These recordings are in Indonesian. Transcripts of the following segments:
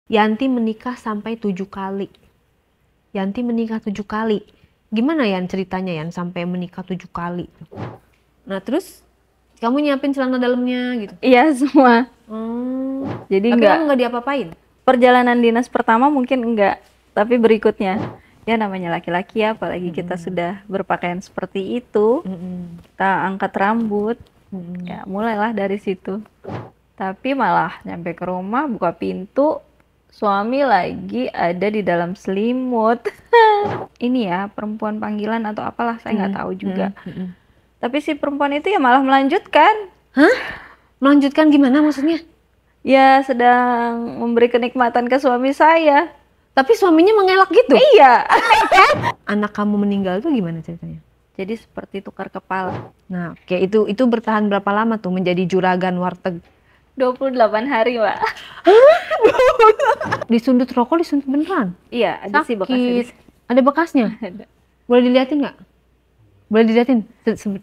Yanti menikah sampai 7 kali. Yanti menikah 7 kali. Gimana Yan ceritanya Yan sampai menikah 7 kali? Nah terus kamu nyiapin celana dalamnya gitu? Iya semua. Jadi Tapi enggak. kamu nggak diapa-apain? Perjalanan dinas pertama mungkin enggak, tapi berikutnya ya namanya laki-laki ya, apalagi kita sudah berpakaian seperti itu, kita angkat rambut, ya mulailah dari situ. Tapi malah nyampe ke rumah buka pintu, suami lagi ada di dalam selimut. Ini ya perempuan panggilan atau apalah, saya nggak tahu juga. Tapi si perempuan itu ya malah melanjutkan. Hah? Melanjutkan gimana maksudnya? Ya sedang memberi kenikmatan ke suami saya. Tapi suaminya mengelak gitu? Iya. Anak kamu meninggal tuh gimana ceritanya? Jadi seperti tukar kepala. Nah, oke, itu bertahan berapa lama tuh menjadi juragan warteg? 28 hari, Mbak. Disundut rokok, disundut beneran? Iya, ada sih bekasnya. Sakit. Ada bekasnya? Ada. Boleh diliatin nggak? Boleh diliatin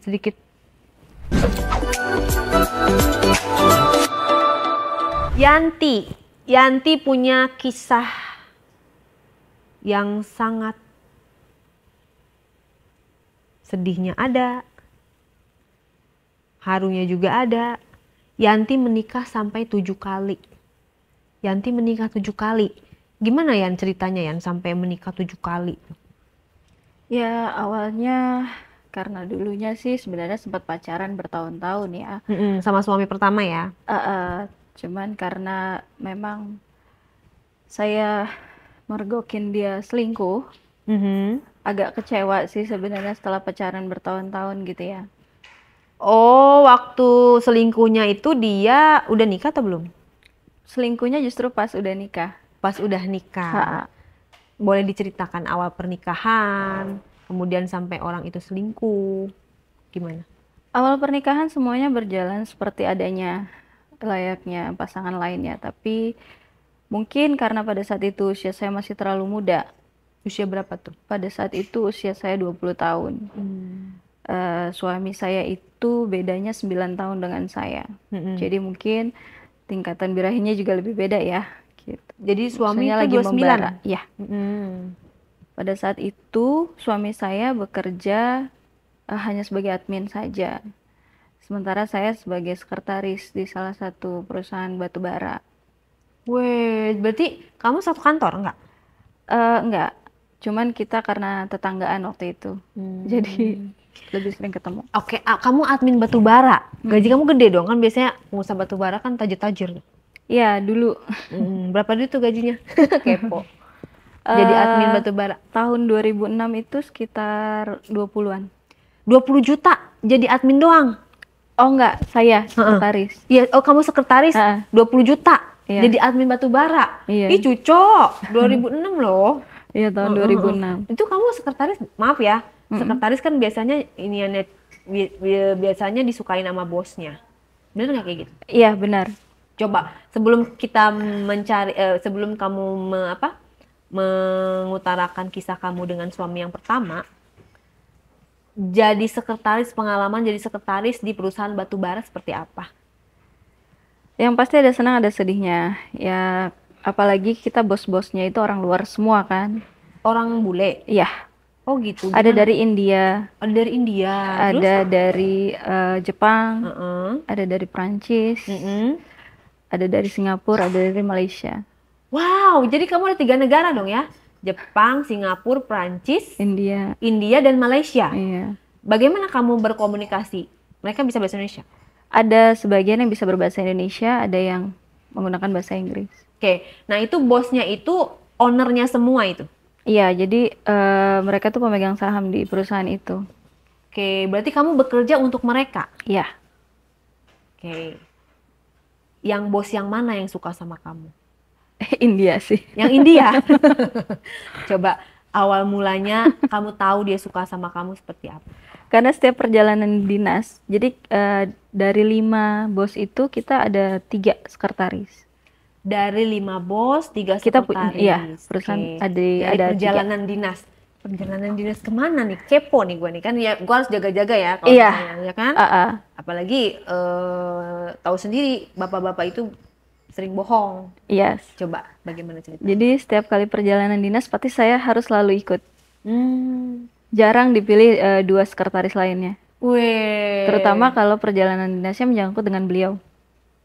sedikit. Yanti punya kisah yang sangat sedihnya ada, harunya juga ada. Yanti menikah sampai 7 kali. Yanti menikah 7 kali. Gimana Yan ceritanya Yan sampai menikah 7 kali? Ya awalnya karena dulunya sih sebenarnya sempat pacaran bertahun-tahun ya. Sama suami pertama ya? Cuman karena memang saya mergokin dia selingkuh, agak kecewa sih sebenarnya setelah pacaran bertahun-tahun gitu ya. Oh, waktu selingkuhnya itu dia udah nikah atau belum? Selingkuhnya justru pas udah nikah. Pas udah nikah. Boleh diceritakan awal pernikahan, kemudian sampai orang itu selingkuh, gimana? Awal pernikahan semuanya berjalan seperti adanya layaknya pasangan lainnya, tapi mungkin karena pada saat itu usia saya masih terlalu muda. Usia berapa tuh? Pada saat itu usia saya 20 tahun. Suami saya itu bedanya 9 tahun dengan saya. Jadi mungkin tingkatan birahinya juga lebih beda ya. Gitu. Jadi suami itu lagi 29? membara. Ya. Pada saat itu suami saya bekerja hanya sebagai admin saja. Sementara saya sebagai sekretaris di salah satu perusahaan batubara. Weh, berarti kamu satu kantor enggak? Enggak. Cuman kita karena tetanggaan waktu itu. Jadi lebih sering ketemu. Oke, kamu admin batubara. Gaji kamu gede dong, kan biasanya pengusaha batubara kan tajir-tajir. Iya, dulu. Berapa duit tuh gajinya? Kepo. Jadi admin batubara. Tahun 2006 itu sekitar 20-an. 20 juta jadi admin doang? Oh enggak, saya sekretaris. Iya, oh kamu sekretaris 20 juta jadi admin batubara. Iya. Ih cucok, 2006 loh. Iya, tahun 2006. Itu kamu sekretaris, maaf ya, sekretaris kan biasanya biasanya disukain sama bosnya. Bener nggak kayak gitu? Iya, benar. Coba sebelum kita mencari, sebelum kamu mengutarakan kisah kamu dengan suami yang pertama, jadi sekretaris, pengalaman jadi sekretaris di perusahaan batubara seperti apa? Yang pasti ada senang ada sedihnya. Ya apalagi kita bos-bosnya itu orang luar semua kan. Orang bule? Iya. Oh gitu. Ada dari India. Ada dari India. Ada dari Jepang. Ada dari Prancis. Ada dari Singapura, ada dari Malaysia. Wow, jadi kamu ada 3 negara dong ya? Jepang, Singapura, Prancis, India, dan Malaysia. Iya. Bagaimana kamu berkomunikasi? Mereka bisa bahasa Indonesia? Ada sebagian yang bisa berbahasa Indonesia, ada yang menggunakan bahasa Inggris. Oke, nah itu bosnya itu ownernya semua itu? Iya, jadi mereka tuh pemegang saham di perusahaan itu. Oke, berarti kamu bekerja untuk mereka? Iya. Oke. Yang bos yang mana yang suka sama kamu? India sih. Yang India? Coba awal mulanya kamu tahu dia suka sama kamu seperti apa? Karena setiap perjalanan dinas, jadi dari 5 bos itu kita ada 3 sekretaris. Dari 5 bos, 3 sekretaris. Iya, perusahaan ada perjalanan 3. Dinas. Perjalanan dinas kemana nih? Kepo nih gue nih kan ya, gue harus jaga-jaga ya kalau misalnya, ya kan? Apalagi tahu sendiri bapak-bapak itu sering bohong. Yes. Coba bagaimana cerita? Jadi setiap kali perjalanan dinas pasti saya harus selalu ikut. Hmm. Jarang dipilih 2 sekretaris lainnya. Weh. Terutama kalau perjalanan dinasnya menyangkut dengan beliau.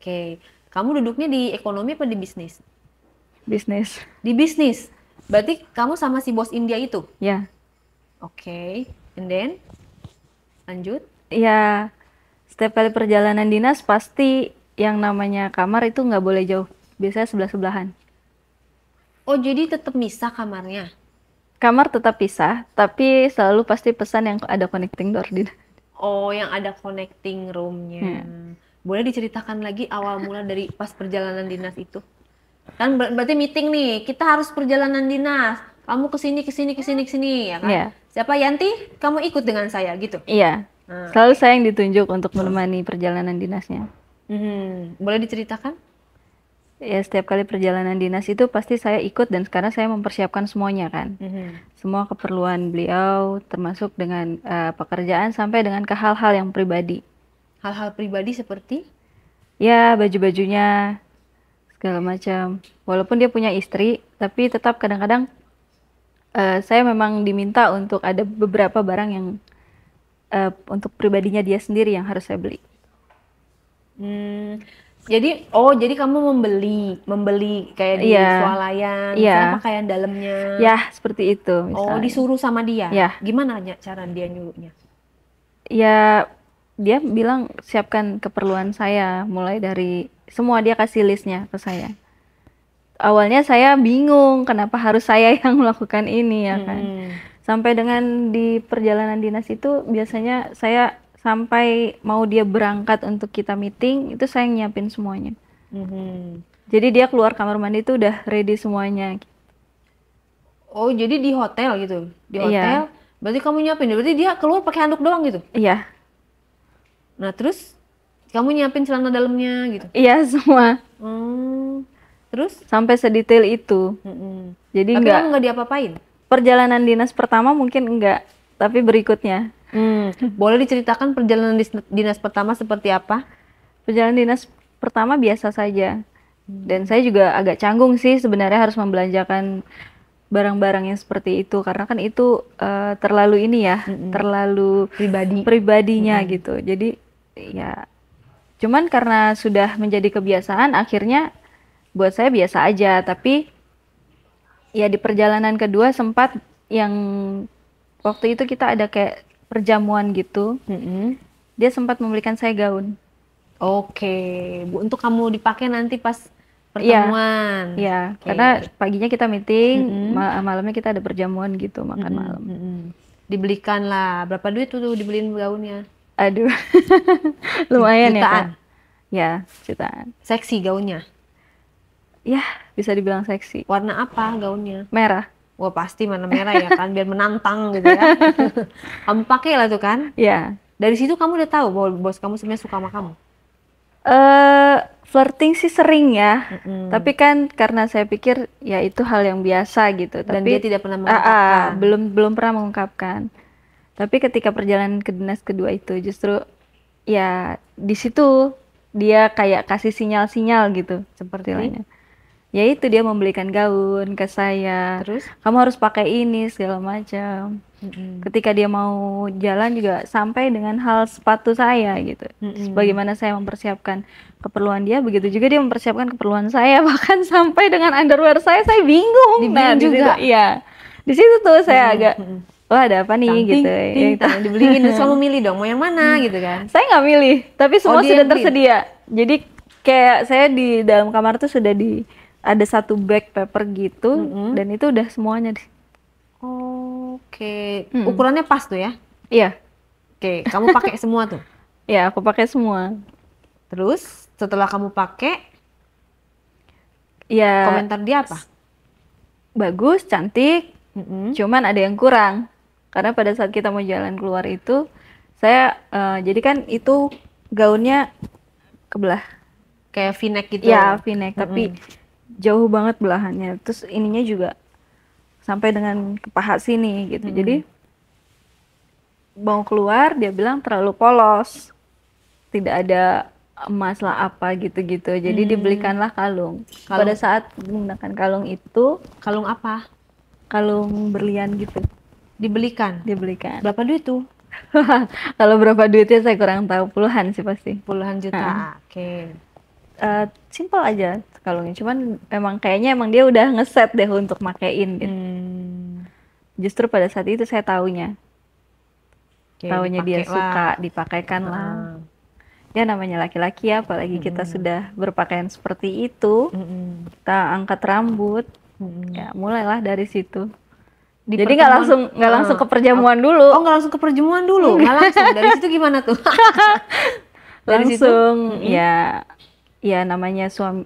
Oke. Kamu duduknya di ekonomi apa di bisnis? Bisnis. Di bisnis. Berarti kamu sama si bos India itu? Ya. Oke. And then? Lanjut. Ya, setiap kali perjalanan dinas pasti yang namanya kamar itu nggak boleh jauh. Biasanya sebelah-sebelahan. Oh, jadi tetap misah kamarnya? Kamar tetap pisah, tapi selalu pasti pesan yang ada connecting door di. Oh, yang ada connecting room-nya. Boleh diceritakan lagi awal mula dari pas perjalanan dinas itu? Kan berarti meeting nih, kita harus perjalanan dinas. Kamu kesini, ya kan? Iya. Siapa, Yanti? Kamu ikut dengan saya gitu? Iya. Selalu saya yang ditunjuk untuk menemani perjalanan dinasnya. Boleh diceritakan? Ya, setiap kali perjalanan dinas itu pasti saya ikut dan sekarang saya mempersiapkan semuanya kan. Semua keperluan beliau termasuk dengan pekerjaan sampai dengan ke hal-hal yang pribadi. Hal-hal pribadi seperti? Ya, baju-bajunya segala macam. Walaupun dia punya istri, tapi tetap kadang-kadang saya memang diminta untuk ada beberapa barang yang untuk pribadinya dia sendiri yang harus saya beli. Jadi kamu membeli kayak di swalayan, misalnya pakaian dalamnya. Ya, seperti itu. Misalnya. Oh, disuruh sama dia? Ya. Gimana cara dia nyuruhnya? Ya, dia bilang siapkan keperluan saya, mulai dari semua dia kasih listnya ke saya. Awalnya saya bingung kenapa harus saya yang melakukan ini ya kan. Sampai dengan di perjalanan dinas itu biasanya saya sampai mau dia berangkat untuk kita meeting, itu saya nyiapin semuanya. Jadi dia keluar kamar mandi itu udah ready semuanya. Oh, jadi di hotel gitu? Di hotel, berarti kamu nyiapin, berarti dia keluar pakai handuk doang gitu? Iya. Nah terus, kamu nyiapin celana dalamnya gitu? Iya, semua. Terus? Sampai sedetail itu. Jadi tapi kamu nggak diapa-apain? Perjalanan dinas pertama mungkin enggak, tapi berikutnya. Boleh diceritakan perjalanan dinas pertama seperti apa? Perjalanan dinas pertama biasa saja. Dan saya juga agak canggung sih sebenarnya harus membelanjakan barang-barang yang seperti itu. Karena kan itu terlalu ini ya, terlalu pribadinya gitu. Jadi ya, cuman karena sudah menjadi kebiasaan, akhirnya buat saya biasa aja. Tapi ya di perjalanan kedua sempat yang waktu itu kita ada kayak perjamuan gitu, dia sempat membelikan saya gaun. Oke, untuk kamu dipakai nanti pas pertemuan. Iya, karena paginya kita meeting, malamnya kita ada perjamuan gitu, makan malam. Dibelikan lah, berapa duit tuh dibeliin gaunnya? Aduh, lumayan jutaan. Ya, jutaan. Seksi gaunnya? Ya, bisa dibilang seksi. Warna apa gaunnya? Merah. Wah, pasti warna merah ya kan, biar menantang gitu ya. Kamu pakai lah tuh kan? Iya. Dari situ kamu udah tahu bahwa bos kamu sebenarnya suka sama kamu? Flirting sih sering ya. Tapi kan karena saya pikir ya itu hal yang biasa gitu. Dan tapi dia tidak pernah mengungkapkan? Belum pernah mengungkapkan. Tapi ketika perjalanan ke dinas kedua itu justru ya di situ dia kayak kasih sinyal-sinyal gitu. Seperti lainnya. Ya itu dia membelikan gaun ke saya. Terus? Kamu harus pakai ini segala macam. Ketika dia mau jalan juga sampai dengan hal sepatu saya gitu. Bagaimana saya mempersiapkan keperluan dia, begitu juga dia mempersiapkan keperluan saya. Bahkan sampai dengan underwear saya bingung. Dibeliin juga? Iya. Di situ tuh saya agak, wah ada apa nih gitu. Dibeliin, terus kamu milih dong mau yang mana gitu kan? Saya nggak milih, tapi semua sudah tersedia. Jadi kayak saya di dalam kamar tuh sudah ada satu bag paper gitu, dan itu udah semuanya. Oke. Ukurannya pas tuh ya? Iya. Oke, kamu pakai semua tuh? Iya, aku pakai semua. Terus setelah kamu pakai, ya komentar dia apa? Bagus, cantik, cuman ada yang kurang. Karena pada saat kita mau jalan keluar itu, saya jadi kan itu gaunnya kebelah. Kayak v-neck gitu? Ya, v-neck, tapi jauh banget belahannya. Terus ininya juga sampai dengan ke paha sini gitu. Jadi mau keluar dia bilang terlalu polos, tidak ada emas lah apa gitu-gitu. Jadi dibelikanlah kalung. Kalung. Pada saat menggunakan kalung itu, Kalung apa? kalung berlian gitu Dibelikan. dibelikan. Berapa duit tuh? Kalau berapa duitnya saya kurang tahu, puluhan sih pasti. Puluhan juta. Oke. Simple aja kalungnya, cuman kayaknya dia udah ngeset deh untuk makein gitu. Justru pada saat itu saya taunya Oke, dia dipakai suka lah. dipakaikan lah. Ya namanya laki-laki ya, apalagi kita sudah berpakaian seperti itu, kita angkat rambut, ya mulailah dari situ. Di Jadi nggak langsung ke perjamuan dulu. Oh, nggak langsung ke perjamuan dulu, nggak langsung. Dari situ gimana tuh? Dari situ? Langsung ya namanya suami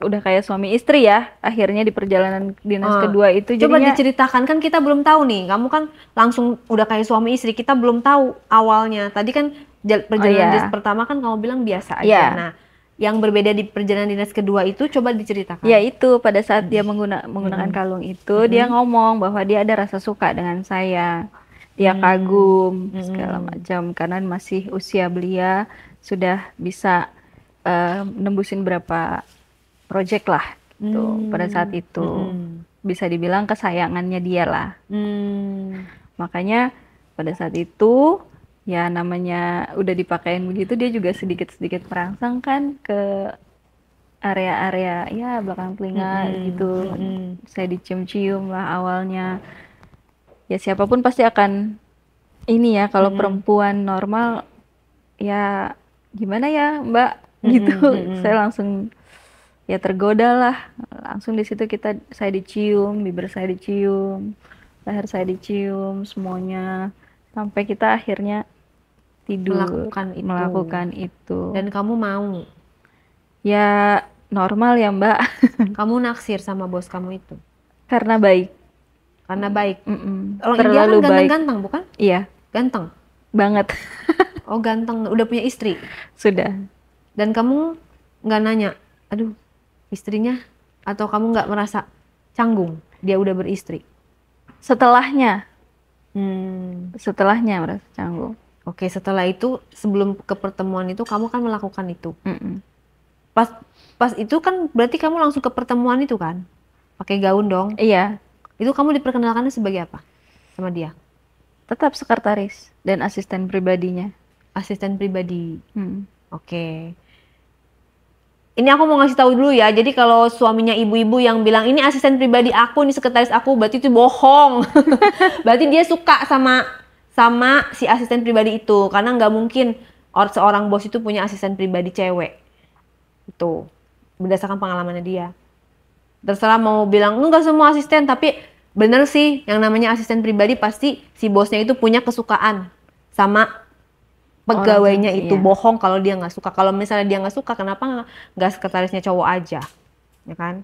udah kayak suami istri ya, akhirnya di perjalanan dinas kedua itu Coba jadinya diceritakan, kan kita belum tahu nih. Kamu kan langsung udah kayak suami istri, kita belum tahu awalnya. Tadi kan perjalanan dinas pertama kan kamu bilang biasa aja. Iya. Nah, yang berbeda di perjalanan dinas kedua itu coba diceritakan. ya itu pada saat dia menggunakan kalung itu, dia ngomong bahwa dia ada rasa suka dengan saya, dia kagum segala macam karena masih usia belia, sudah bisa nembusin berapa project lah gitu. Pada saat itu bisa dibilang kesayangannya dia lah. Makanya pada saat itu ya namanya udah dipakein begitu, dia juga sedikit-sedikit merangsang kan ke area-area ya belakang telinga gitu. Saya dicium-cium lah awalnya. Ya siapapun pasti akan ini ya, kalau perempuan normal ya gimana ya Mbak gitu. Saya langsung ya tergoda lah, langsung di situ saya dicium, bibir saya dicium, leher saya dicium, semuanya sampai kita akhirnya tidur melakukan itu. Dan kamu mau? Ya normal ya Mbak. Kamu naksir sama bos kamu itu? Karena baik. Karena baik. Orang Terlalu India kan baik. ganteng-ganteng bukan? Iya. Ganteng. Banget. Oh ganteng, udah punya istri? Sudah. Dan kamu nggak nanya, aduh istrinya, atau kamu nggak merasa canggung dia udah beristri? Setelahnya merasa canggung. Oke, setelah itu, sebelum ke pertemuan itu kamu kan melakukan itu. Pas itu kan berarti kamu langsung ke pertemuan itu kan? Pakai gaun dong? Iya. Itu kamu diperkenalkannya sebagai apa sama dia? Tetap sekretaris dan asisten pribadinya. Asisten pribadi. Oke. Ini aku mau ngasih tahu dulu ya. Jadi kalau suaminya ibu-ibu yang bilang ini asisten pribadi aku, ini sekretaris aku, berarti itu bohong. Berarti dia suka sama si asisten pribadi itu, karena nggak mungkin seorang bos itu punya asisten pribadi cewek. Itu berdasarkan pengalamannya dia. Terserah mau bilang enggak semua asisten, tapi bener sih yang namanya asisten pribadi pasti si bosnya itu punya kesukaan sama pegawainya itu. Bohong kalau dia nggak suka. Kalau misalnya dia nggak suka, kenapa nggak sekretarisnya cowok aja, ya kan?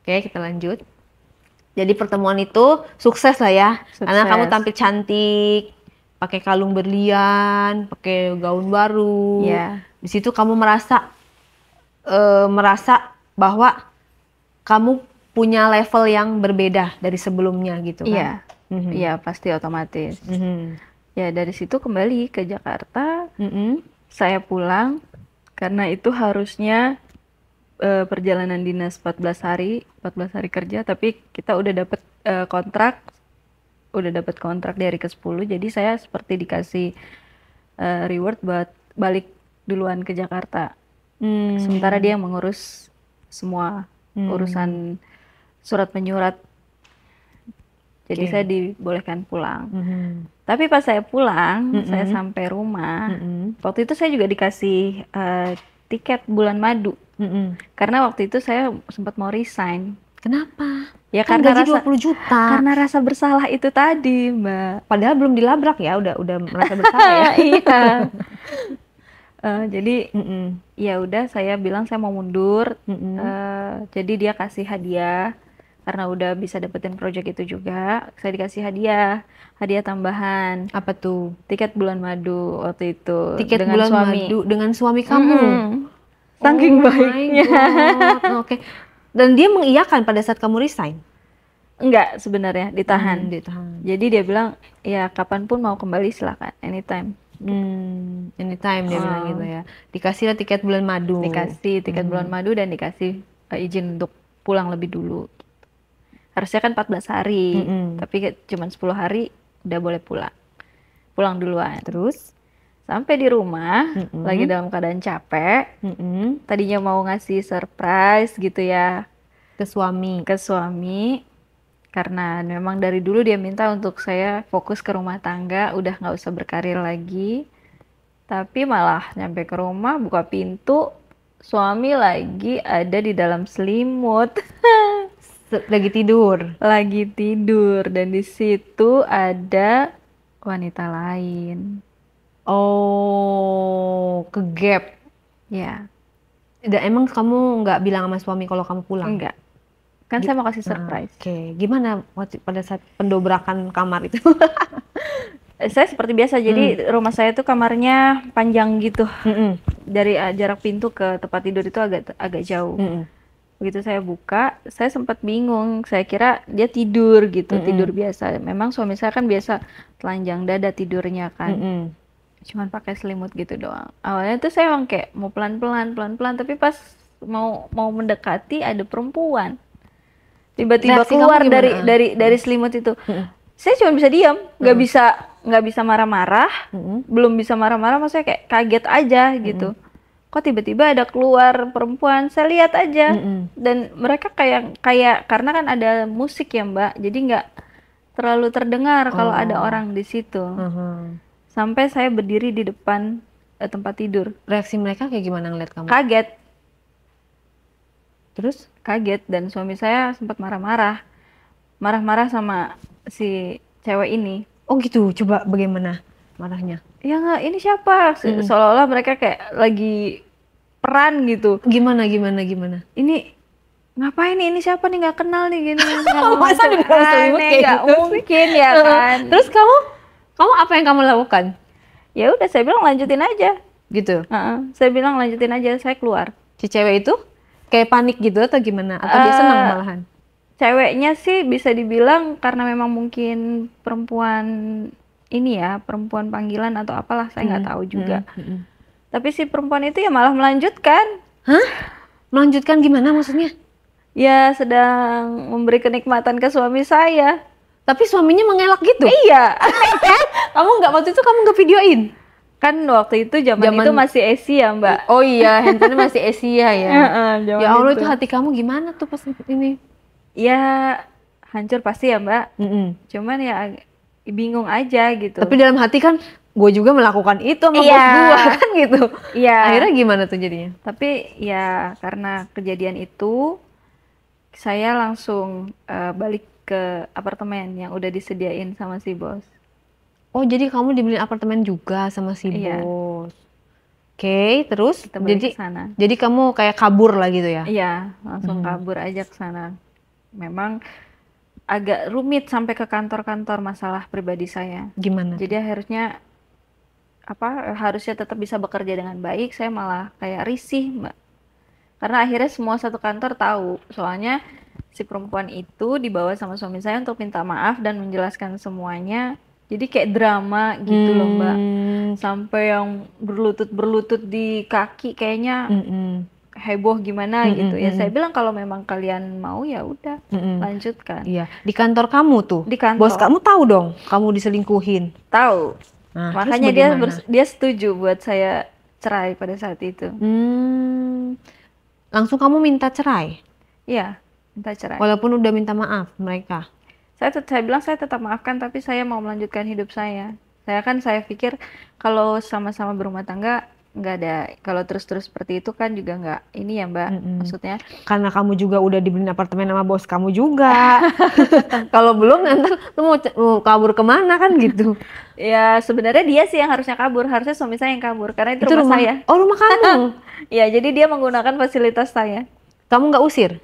Oke, kita lanjut. Jadi pertemuan itu sukses lah ya, karena kamu tampil cantik, pakai kalung berlian, pakai gaun baru. Di situ kamu merasa bahwa kamu punya level yang berbeda dari sebelumnya gitu kan? Iya, pasti otomatis. Ya dari situ kembali ke Jakarta, saya pulang karena itu harusnya perjalanan dinas 14 hari kerja, tapi kita udah dapet kontrak di hari ke-10, jadi saya seperti dikasih reward buat balik duluan ke Jakarta. Sementara dia mengurus semua urusan surat menyurat, jadi saya dibolehkan pulang. Tapi pas saya pulang, saya sampai rumah, waktu itu saya juga dikasih tiket bulan madu. Karena waktu itu saya sempat mau resign. Kenapa? Ya kan karena gaji 20 juta. Karena rasa bersalah itu tadi, Mbak. Padahal belum dilabrak ya, udah merasa bersalah ya. Iya. Jadi ya udah saya bilang saya mau mundur. Jadi dia kasih hadiah. Karena udah bisa dapetin project itu juga, saya dikasih hadiah tambahan. Apa tuh? Tiket bulan madu waktu itu. Tiket dengan bulan suami. madu dengan suami kamu. Saking baiknya. Oke. Dan dia mengiyakan pada saat kamu resign? Enggak, sebenarnya ditahan. Ditahan. Jadi dia bilang ya kapanpun mau kembali silakan, anytime. Anytime dia bilang gitu ya. Dikasih lah tiket bulan madu. Dikasih tiket bulan madu dan dikasih izin untuk pulang lebih dulu. Harusnya kan 14 hari, tapi cuma 10 hari udah boleh pulang. Pulang duluan. Terus sampai di rumah, lagi dalam keadaan capek. Tadinya mau ngasih surprise gitu ya ke suami. Karena memang dari dulu dia minta untuk saya fokus ke rumah tangga, udah nggak usah berkarir lagi. Tapi malah nyampe ke rumah, buka pintu, suami lagi ada di dalam selimut. Lagi tidur. Lagi tidur, dan di situ ada wanita lain. Oh, ke gap. Ya, Dan emang kamu nggak bilang sama suami kalau kamu pulang? enggak. Kan saya mau kasih surprise. Oke, gimana pada saat pendobrakan kamar itu? Saya seperti biasa, jadi rumah saya tuh kamarnya panjang gitu. Dari jarak pintu ke tempat tidur itu agak jauh. Begitu saya buka, saya sempat bingung. Saya kira dia tidur gitu, tidur biasa. Memang suami saya kan biasa telanjang dada tidurnya kan. Cuman pakai selimut gitu doang. Awalnya tuh saya emang kayak mau pelan-pelan, tapi pas mau mendekati ada perempuan. Tiba-tiba Reaksi keluar kamu gimana? dari selimut itu. Saya cuma bisa diam, nggak bisa marah-marah, belum bisa marah-marah, maksudnya kayak kaget aja gitu. Kok tiba-tiba ada keluar perempuan, saya lihat aja. Dan mereka kayak karena kan ada musik ya Mbak, jadi nggak terlalu terdengar kalau ada orang di situ. Sampai saya berdiri di depan tempat tidur. Reaksi mereka kayak gimana ngeliat kamu? Kaget. Terus? Kaget, dan suami saya sempat marah-marah sama si cewek ini. Oh gitu, coba bagaimana marahnya? Ya nggak, ini siapa? Seolah-olah mereka kayak lagi peran gitu. Gimana? Ini ngapain nih? Ini siapa nih? Nggak kenal nih gini. Masa di bawah selimut kayak nggak gitu mungkin ya kan. Terus kamu apa yang kamu lakukan? Ya udah, saya bilang lanjutin aja. Gitu. Saya bilang lanjutin aja, saya keluar. Si cewek itu kayak panik gitu atau gimana? Atau dia senang malahan? Ceweknya sih bisa dibilang karena memang mungkin perempuan ini ya, perempuan panggilan atau apalah, saya nggak tahu juga. Tapi si perempuan itu ya malah melanjutkan. Hah? Melanjutkan gimana maksudnya? Ya sedang memberi kenikmatan ke suami saya. Tapi suaminya mengelak gitu? Iya. Kamu waktu itu kamu nggak videoin? Kan waktu itu zaman itu masih Asia Mbak. Oh iya, handphone masih Asia ya. Ya Allah, itu hati kamu gimana tuh pas ini? Ya hancur pasti ya Mbak. Cuman ya bingung aja gitu. Tapi dalam hati kan, gue juga melakukan itu sama bos gue kan gitu. Iya. Akhirnya gimana tuh jadinya? Tapi ya karena kejadian itu, saya langsung balik ke apartemen yang udah disediain sama si bos. Oh, jadi kamu dibeliin apartemen juga sama si bos. Oke, terus kita balik ke sana. Jadi kamu kayak kabur lah gitu ya? Iya, langsung kabur aja ke sana. Memang agak rumit sampai ke kantor-kantor masalah pribadi saya. Gimana? Jadi harusnya tetap bisa bekerja dengan baik, saya malah kayak risih, Mbak. Karena akhirnya semua satu kantor tahu, soalnya si perempuan itu dibawa sama suami saya untuk minta maaf dan menjelaskan semuanya. Jadi kayak drama gitu loh Mbak. Sampai yang berlutut di kaki kayaknya heboh gimana gitu. Ya saya bilang kalau memang kalian mau ya udah lanjutkan. Iya, di kantor kamu tuh. Di kantor. Bos kamu tahu dong kamu diselingkuhin. Tahu. Nah, makanya dia setuju buat saya cerai pada saat itu. Langsung kamu minta cerai? Iya, minta cerai. Walaupun udah minta maaf mereka. Saya bilang saya tetap maafkan, tapi saya mau melanjutkan hidup saya. Saya pikir kalau sama-sama berumah tangga nggak ada, kalau terus-terus seperti itu kan juga nggak ini ya Mbak, maksudnya. Karena kamu juga udah dibeliin apartemen sama bos kamu juga. Kalau belum nanti lu mau kabur kemana kan gitu. Ya sebenarnya dia sih yang harusnya kabur, harusnya suami saya yang kabur karena itu rumah saya. Oh, rumah kamu? Ya jadi dia menggunakan fasilitas saya. Kamu nggak usir?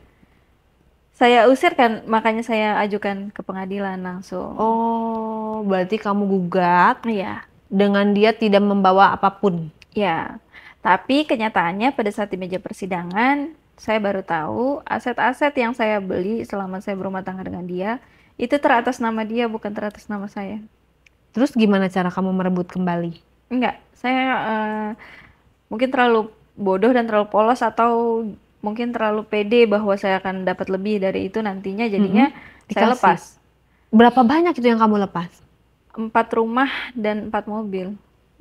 Saya usir kan, makanya saya ajukan ke pengadilan langsung. Oh, berarti kamu gugat. Iya. Dengan dia tidak membawa apapun. Ya, tapi kenyataannya pada saat di meja persidangan, saya baru tahu aset-aset yang saya beli selama saya berumah tangga dengan dia, itu teratas nama dia, bukan teratas nama saya. Terus gimana cara kamu merebut kembali? Enggak, saya mungkin terlalu bodoh dan terlalu polos, atau mungkin terlalu pede bahwa saya akan dapat lebih dari itu nantinya, jadinya saya Dikasih. lepas. Berapa banyak itu yang kamu lepas? 4 rumah dan 4 mobil.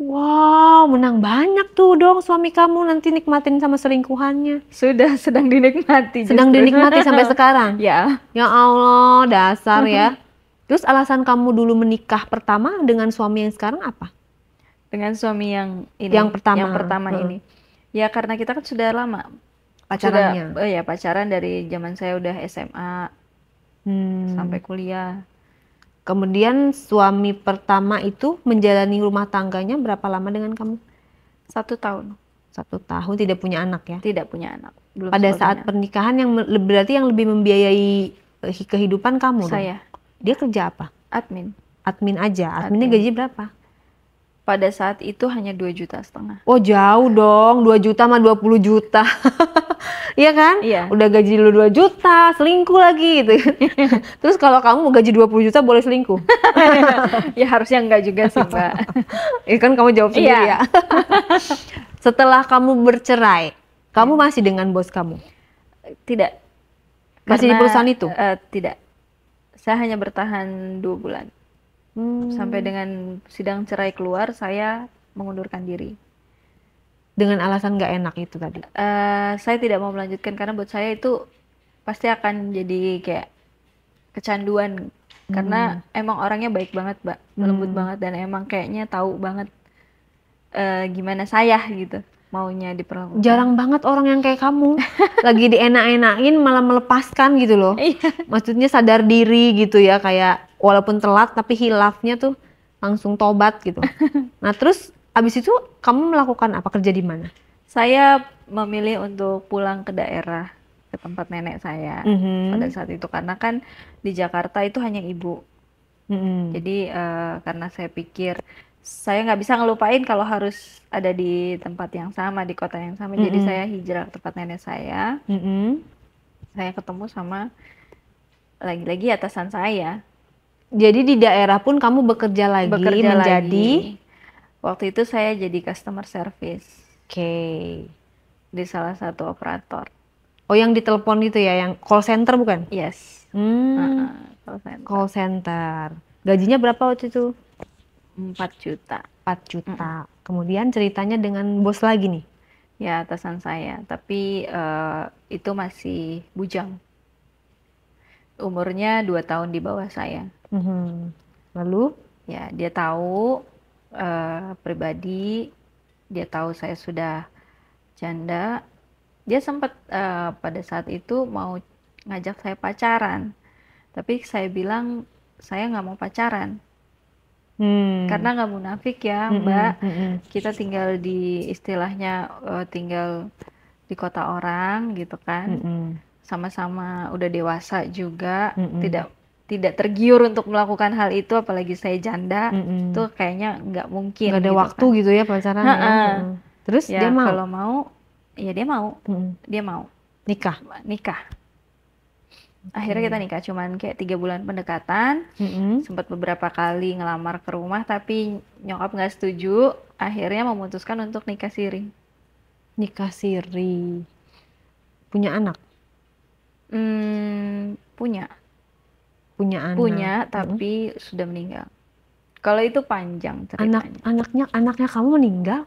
Wow, menang banyak tuh dong suami kamu nanti nikmatin sama selingkuhannya. Sudah sedang dinikmati Sedang justru. dinikmati sampai sekarang. Ya, Ya Allah, dasar ya. Terus alasan kamu dulu menikah pertama dengan suami yang sekarang apa? dengan suami yang ini, Yang pertama. yang pertama ini. Ya karena kita kan sudah lama Pacarannya. sudah ya pacaran dari zaman saya udah SMA sampai kuliah. Kemudian suami pertama itu menjalani rumah tangganya berapa lama dengan kamu? 1 tahun 1 tahun, tidak punya anak ya? tidak punya anak. Belum Pada sempat saat punya. pernikahan yang berarti yang lebih membiayai kehidupan kamu dong? Saya Dia kerja apa? admin. Admin aja. Adminnya Admin. gaji berapa? Pada saat itu hanya 2,5 juta. Oh jauh dong, 2 juta sama 20 juta. Iya kan? Iya. Udah gaji lu 2 juta, selingkuh lagi gitu. Terus kalau kamu mau gaji 20 juta boleh selingkuh? Ya harusnya enggak juga sih, Mbak. Ya kan kamu jawab sendiri Iya. ya. Setelah kamu bercerai, kamu masih dengan bos kamu? Tidak. Masih di Karena, perusahaan itu? Tidak. Saya hanya bertahan 2 bulan. Sampai dengan sidang cerai keluar, saya mengundurkan diri. Dengan alasan nggak enak itu tadi? Saya tidak mau melanjutkan karena buat saya itu pasti akan jadi kayak kecanduan. Karena emang orangnya baik banget, Mbak. Lembut banget, dan emang kayaknya tahu banget gimana saya gitu maunya diperlakukan. Jarang banget orang yang kayak kamu. Lagi dienak-enakin malah melepaskan gitu loh. Iya. Maksudnya sadar diri gitu ya, kayak walaupun telat tapi hilafnya tuh langsung tobat gitu. Nah terus abis itu kamu melakukan apa, kerja di mana? Saya memilih untuk pulang ke daerah, ke tempat nenek saya pada saat itu, karena kan di Jakarta itu hanya ibu. Jadi karena saya pikir saya nggak bisa ngelupain kalau harus ada di tempat yang sama, di kota yang sama. Jadi saya hijrah ke tempat nenek saya. Saya ketemu sama lagi-lagi atasan saya. Jadi di daerah pun kamu bekerja lagi menjadi Waktu itu saya jadi customer service Oke. di salah satu operator. Oh yang ditelepon itu ya, yang call center bukan? Yes. Call center. Call center. Gajinya berapa waktu itu? 4 juta. 4 juta. Kemudian ceritanya dengan bos lagi nih? Ya, atasan saya. Tapi itu masih bujang. Umurnya 2 tahun di bawah saya. Lalu? Ya, dia tahu pribadi, dia tahu saya sudah janda. Dia sempat pada saat itu mau ngajak saya pacaran. Tapi saya bilang, saya nggak mau pacaran. Karena nggak munafik ya, Mbak. Kita tinggal di istilahnya tinggal di kota orang gitu kan. Sama-sama udah dewasa juga, tidak tergiur untuk melakukan hal itu, apalagi saya janda. Tuh kayaknya nggak mungkin. Nggak ada gitu waktu kan. gitu ya pacaran ya. Terus Ya, dia mau? kalau mau, ya dia mau. Dia mau Nikah. Akhirnya kita nikah, cuman kayak 3 bulan pendekatan. Sempat beberapa kali ngelamar ke rumah, tapi nyokap nggak setuju. Akhirnya memutuskan untuk nikah siri. Nikah siri. Punya anak? Punya Punya anak. tapi sudah meninggal. Kalau itu panjang ceritanya. Anaknya kamu meninggal?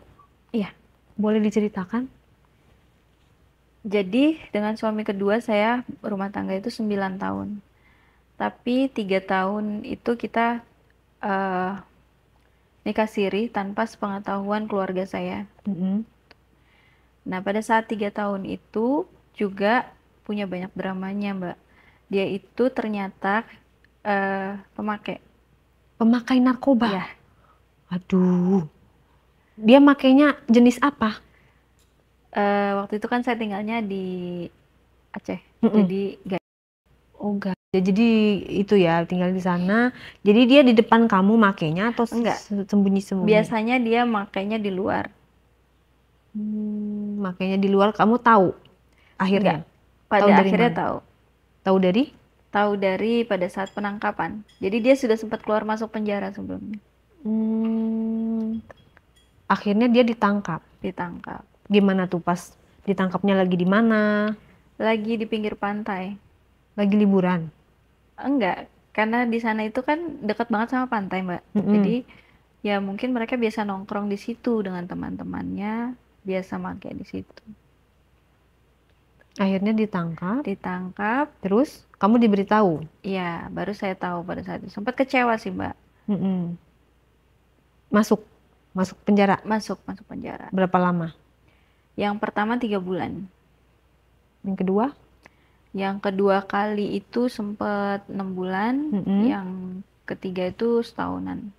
Iya. Boleh diceritakan? Jadi dengan suami kedua saya rumah tangga itu 9 tahun. Tapi 3 tahun itu kita nikah siri tanpa sepengetahuan keluarga saya. Nah, pada saat 3 tahun itu juga punya banyak dramanya, Mbak. Dia itu ternyata Pemakai narkoba? Ya. Aduh. Dia makainya jenis apa? Waktu itu kan saya tinggalnya di Aceh. Jadi Oh enggak. Jadi itu ya, tinggal di sana. Jadi dia di depan kamu makainya atau Enggak. sembunyi-sembunyi? Biasanya dia makainya di luar. Makainya di luar, kamu tahu akhirnya? Enggak. Pada akhirnya tahu. Tahu dari? Tahu dari pada saat penangkapan. Jadi dia sudah sempat keluar masuk penjara sebelumnya. Akhirnya dia ditangkap. Ditangkap. Gimana tuh pas ditangkapnya, lagi di mana? Lagi di pinggir pantai. Lagi liburan? Enggak, karena di sana itu kan dekat banget sama pantai, Mbak. Jadi ya mungkin mereka biasa nongkrong di situ dengan teman-temannya, biasa makai di situ. Akhirnya ditangkap. Ditangkap. Terus kamu diberitahu? Iya, baru saya tahu pada saat itu. Sempat kecewa sih, Mbak. Masuk penjara? Masuk penjara. Berapa lama? Yang pertama 3 bulan. Yang kedua? Yang kedua kali itu sempat 6 bulan. Yang ketiga itu setahunan.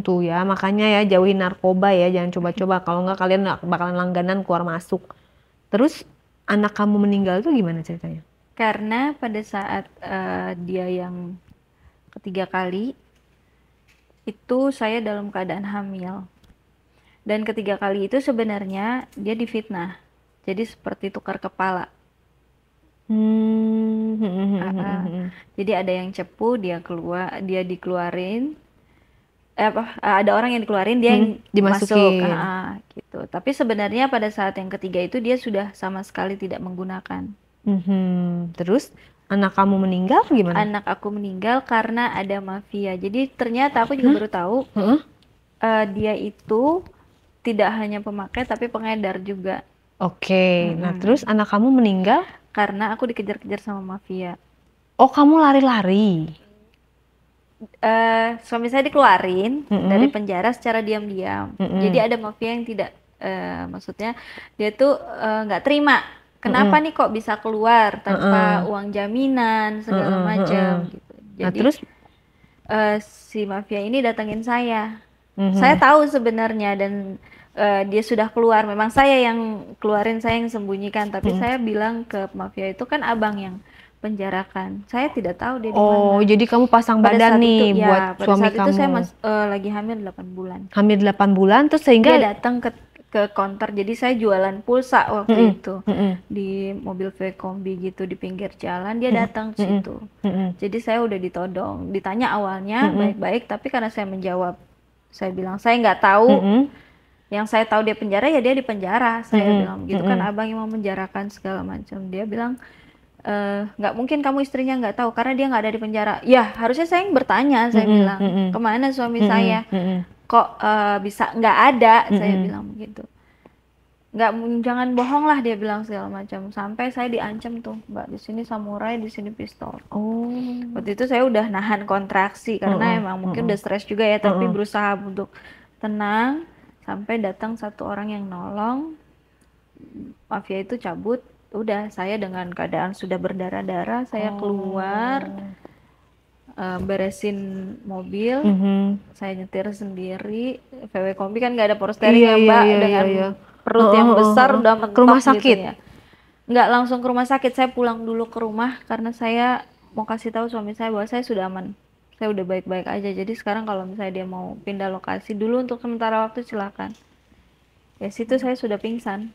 Tuh ya, makanya ya jauhin narkoba ya, jangan coba-coba. Kalau nggak kalian bakalan langganan keluar masuk. Terus anak kamu meninggal tuh gimana ceritanya? Karena pada saat dia yang ketiga kali itu saya dalam keadaan hamil. Dan ketiga kali itu sebenarnya dia difitnah. Jadi seperti tukar kepala. Jadi ada yang cepu, dia dikeluarin. Ada orang yang dikeluarin, dia yang dimasukin. Masuk. Gitu. Tapi sebenarnya pada saat yang ketiga itu dia sudah sama sekali tidak menggunakan. Terus anak kamu meninggal gimana? Anak aku meninggal karena ada mafia. Jadi ternyata aku juga baru tahu dia itu tidak hanya pemakai tapi pengedar juga. Oke. Nah terus anak kamu meninggal? Karena aku dikejar-kejar sama mafia. Oh, kamu lari-lari? Suami saya dikeluarin dari penjara secara diam-diam. Jadi ada mafia yang tidak, maksudnya dia tuh nggak terima. Kenapa nih kok bisa keluar tanpa uang jaminan segala macam gitu. Jadi nah, terus si mafia ini datengin saya. Saya tahu sebenarnya dan dia sudah keluar. Memang saya yang keluarin, saya yang sembunyikan. Tapi saya bilang ke mafia itu kan abang yang penjarakan. Saya tidak tahu dia di mana. Oh, jadi kamu pasang badan nih itu, buat pada suami saat kamu. Itu saya lagi hamil 8 bulan. Hamil 8 bulan terus sehingga dia datang ke counter. Jadi saya jualan pulsa waktu itu di mobil VW Kombi gitu di pinggir jalan. Dia datang ke situ. Jadi saya udah ditodong. Ditanya awalnya baik-baik, tapi karena saya menjawab, saya bilang saya nggak tahu. Yang saya tahu dia penjara, ya dia di penjara. Saya bilang gitu kan, abang yang mau menjarakan segala macam. Dia bilang nggak mungkin kamu istrinya nggak tahu karena dia nggak ada di penjara. Ya harusnya saya yang bertanya. Saya bilang kemana suami saya, kok bisa nggak ada. Saya bilang begitu. Jangan bohong lah, dia bilang segala macam. Sampai saya diancam tuh, Mbak, di sini samurai, di sini pistol. Waktu itu saya udah nahan kontraksi karena emang mungkin udah stres juga ya, tapi berusaha untuk tenang. Sampai datang satu orang yang nolong, mafia itu cabut. Udah, saya dengan keadaan sudah berdarah-darah, saya keluar, beresin mobil, saya nyetir sendiri. VW Kombi kan nggak ada power steering ya, Mbak, dengan perut yang besar udah mentok. Ke rumah sakit? Gitu ya. Nggak langsung ke rumah sakit, saya pulang dulu ke rumah karena saya mau kasih tahu suami saya bahwa saya sudah aman. Saya udah baik-baik aja. Jadi sekarang kalau misalnya dia mau pindah lokasi dulu untuk sementara waktu, silakan. Ya situ saya sudah pingsan.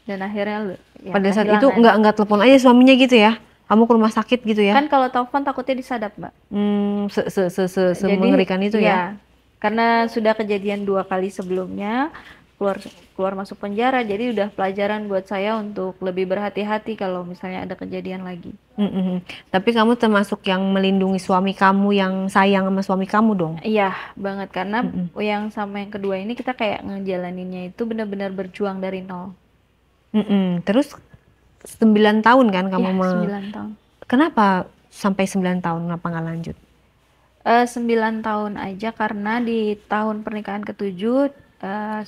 Dan akhirnya ya, pada saat itu nggak telepon aja suaminya gitu ya? Kamu ke rumah sakit gitu ya? Kan kalau telepon takutnya disadap, Mbak. Mengerikan itu ya? Karena sudah kejadian 2 kali sebelumnya, keluar masuk penjara, jadi udah pelajaran buat saya untuk lebih berhati-hati kalau misalnya ada kejadian lagi. Tapi kamu termasuk yang melindungi suami kamu, yang sayang sama suami kamu dong? Iya banget, karena yang sama yang kedua ini kita kayak ngejalaninnya itu benar-benar berjuang dari nol. Terus 9 tahun kan kamu? Ya, 9 tahun. Kenapa sampai 9 tahun, kenapa nggak lanjut? 9 tahun aja karena di tahun pernikahan ke-7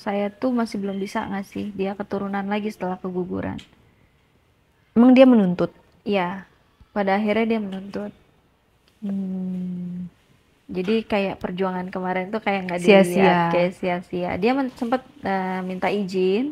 saya tuh masih belum bisa ngasih dia keturunan lagi setelah keguguran. Emang dia menuntut? Iya, pada akhirnya dia menuntut. Jadi kayak perjuangan kemarin tuh kayak nggak dilihat, kayak sia-sia. Dia sempat minta izin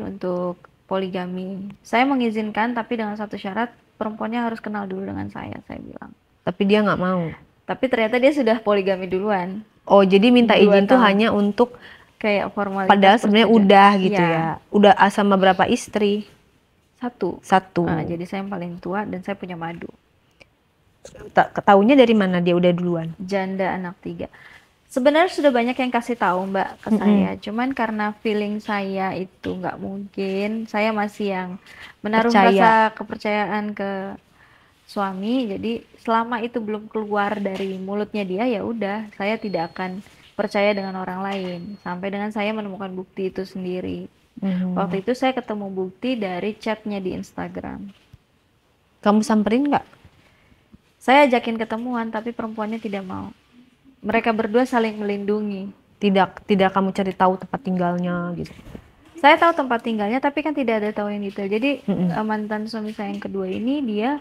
untuk poligami. Saya mengizinkan tapi dengan satu syarat, perempuannya harus kenal dulu dengan saya bilang. Tapi dia nggak mau? Tapi ternyata dia sudah poligami duluan. Oh, jadi minta izin tuh hanya untuk kayak formalitas. Padahal sebenarnya udah gitu ya. Udah sama berapa istri? Satu. Jadi saya yang paling tua dan saya punya madu. Taunya dari mana dia udah duluan? Janda anak 3. Sebenarnya sudah banyak yang kasih tahu Mbak ke saya, cuman karena feeling saya itu nggak mungkin, saya masih yang menaruh Percaya. rasa kepercayaan ke suami, jadi selama itu belum keluar dari mulutnya dia, ya udah, saya tidak akan percaya dengan orang lain, sampai dengan saya menemukan bukti itu sendiri. Hmm. Waktu itu saya ketemu bukti dari chatnya di Instagram. Kamu samperin nggak? Saya ajakin ketemuan, tapi perempuannya tidak mau. Mereka berdua saling melindungi. Tidak kamu cari tahu tempat tinggalnya gitu. Saya tahu tempat tinggalnya, tapi kan tidak ada tahu yang detail. Jadi Mm-mm. mantan suami saya yang kedua ini dia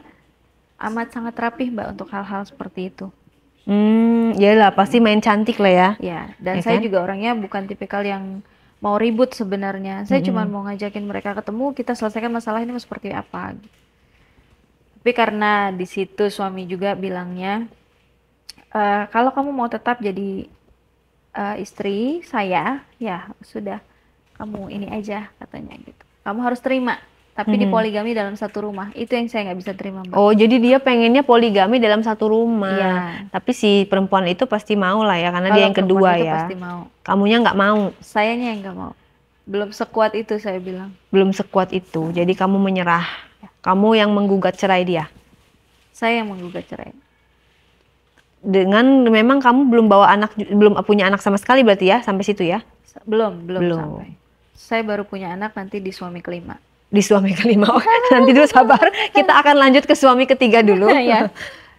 amat sangat rapih Mbak untuk hal-hal seperti itu. Ya lah pasti main cantik lah ya. Ya, dan Ya saya kan? juga orangnya bukan tipikal yang mau ribut sebenarnya. Saya cuma Mm-mm. mau ngajakin mereka ketemu, kita selesaikan masalah ini seperti apa. Tapi karena di situ suami juga bilangnya, kalau kamu mau tetap jadi istri saya, ya sudah, kamu ini aja katanya gitu. Kamu harus terima, tapi Mm-mm. dipoligami dalam satu rumah. Itu yang saya nggak bisa terima, Mbak. Oh, jadi dia pengennya poligami dalam satu rumah. Iya. Tapi si perempuan itu pasti mau lah ya, karena dia Kalau yang perempuan kedua itu ya. pasti mau. Kamunya nggak mau, Sayanya yang nggak mau. Belum sekuat itu saya bilang. belum sekuat itu. Jadi kamu menyerah. Kamu yang menggugat cerai dia. Saya yang menggugat cerai. Dengan memang kamu belum bawa anak, belum punya anak sama sekali berarti ya, sampai situ ya? Belum Belum. sampai. Saya baru punya anak nanti di suami kelima. Di suami kelima. Oh, nanti dulu sabar. Kita akan lanjut ke suami ketiga dulu. Ya.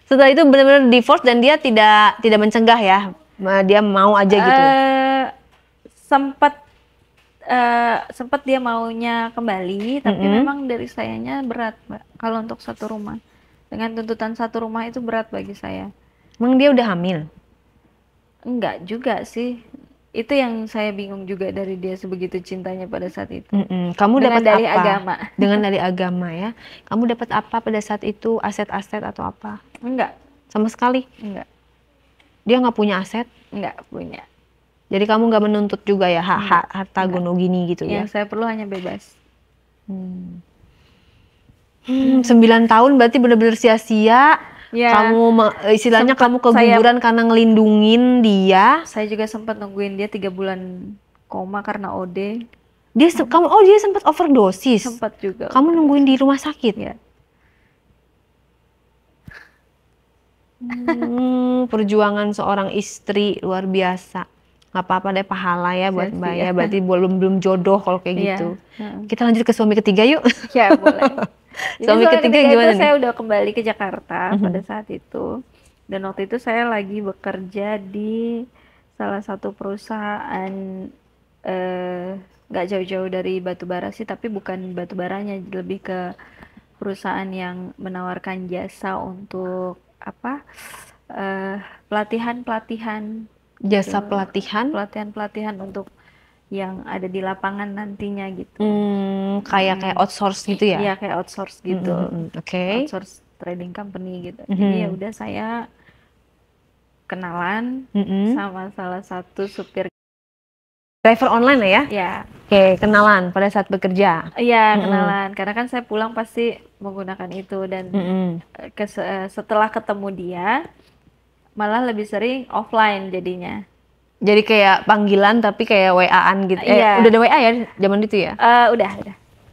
Setelah itu benar-benar divorce dan dia tidak mencegah ya. Dia mau aja gitu. Sempat dia maunya kembali, tapi memang dari sayanya berat, Mbak. Kalau untuk satu rumah. Dengan tuntutan satu rumah itu berat bagi saya. Emang dia udah hamil? Enggak juga sih. Itu yang saya bingung juga dari dia, sebegitu cintanya pada saat itu. Kamu Dengan dapat dalih apa? agama. Dengan dalih agama ya. Kamu dapat apa pada saat itu? Aset-aset atau apa? Enggak, Sama sekali. enggak, Dia nggak punya aset. enggak punya. Jadi kamu nggak menuntut juga ya hak harta Enggak. gono gini gitu ya? Yang saya perlu hanya bebas. 9 tahun berarti benar-benar sia-sia. Ya, Kamu istilahnya sempet kamu keguguran karena ngelindungin dia. Saya juga sempat nungguin dia 3 bulan koma karena OD. Dia sempat overdosis. Sempat juga. Kamu nungguin di rumah sakit. Ya. Perjuangan seorang istri luar biasa. Nggak apa-apa deh, pahala ya buat Mbak ya. Berarti belum jodoh kalau kayak Iya. gitu. Kita lanjut ke suami ketiga yuk. Ya, boleh. Jadi Suami ketiga gimana itu nih? saya udah kembali ke Jakarta pada saat itu. Dan waktu itu saya lagi bekerja di salah satu perusahaan, nggak jauh-jauh dari batubara sih, tapi bukan batubaranya, lebih ke perusahaan yang menawarkan jasa untuk apa? Pelatihan-pelatihan Jasa gitu. pelatihan. Pelatihan-pelatihan untuk yang ada di lapangan nantinya gitu. Kayak outsource gitu ya? Iya, kayak outsource gitu. Oke. Outsource trading company gitu. Jadi ya udah, saya kenalan sama salah satu supir. Driver online lah ya? Ya, Oke, kenalan pada saat bekerja. iya kenalan. Karena kan saya pulang pasti menggunakan itu, dan setelah ketemu dia malah lebih sering offline jadinya. Jadi kayak panggilan tapi kayak WA-an gitu. Iya. Udah ada WA ya zaman itu ya? Udah.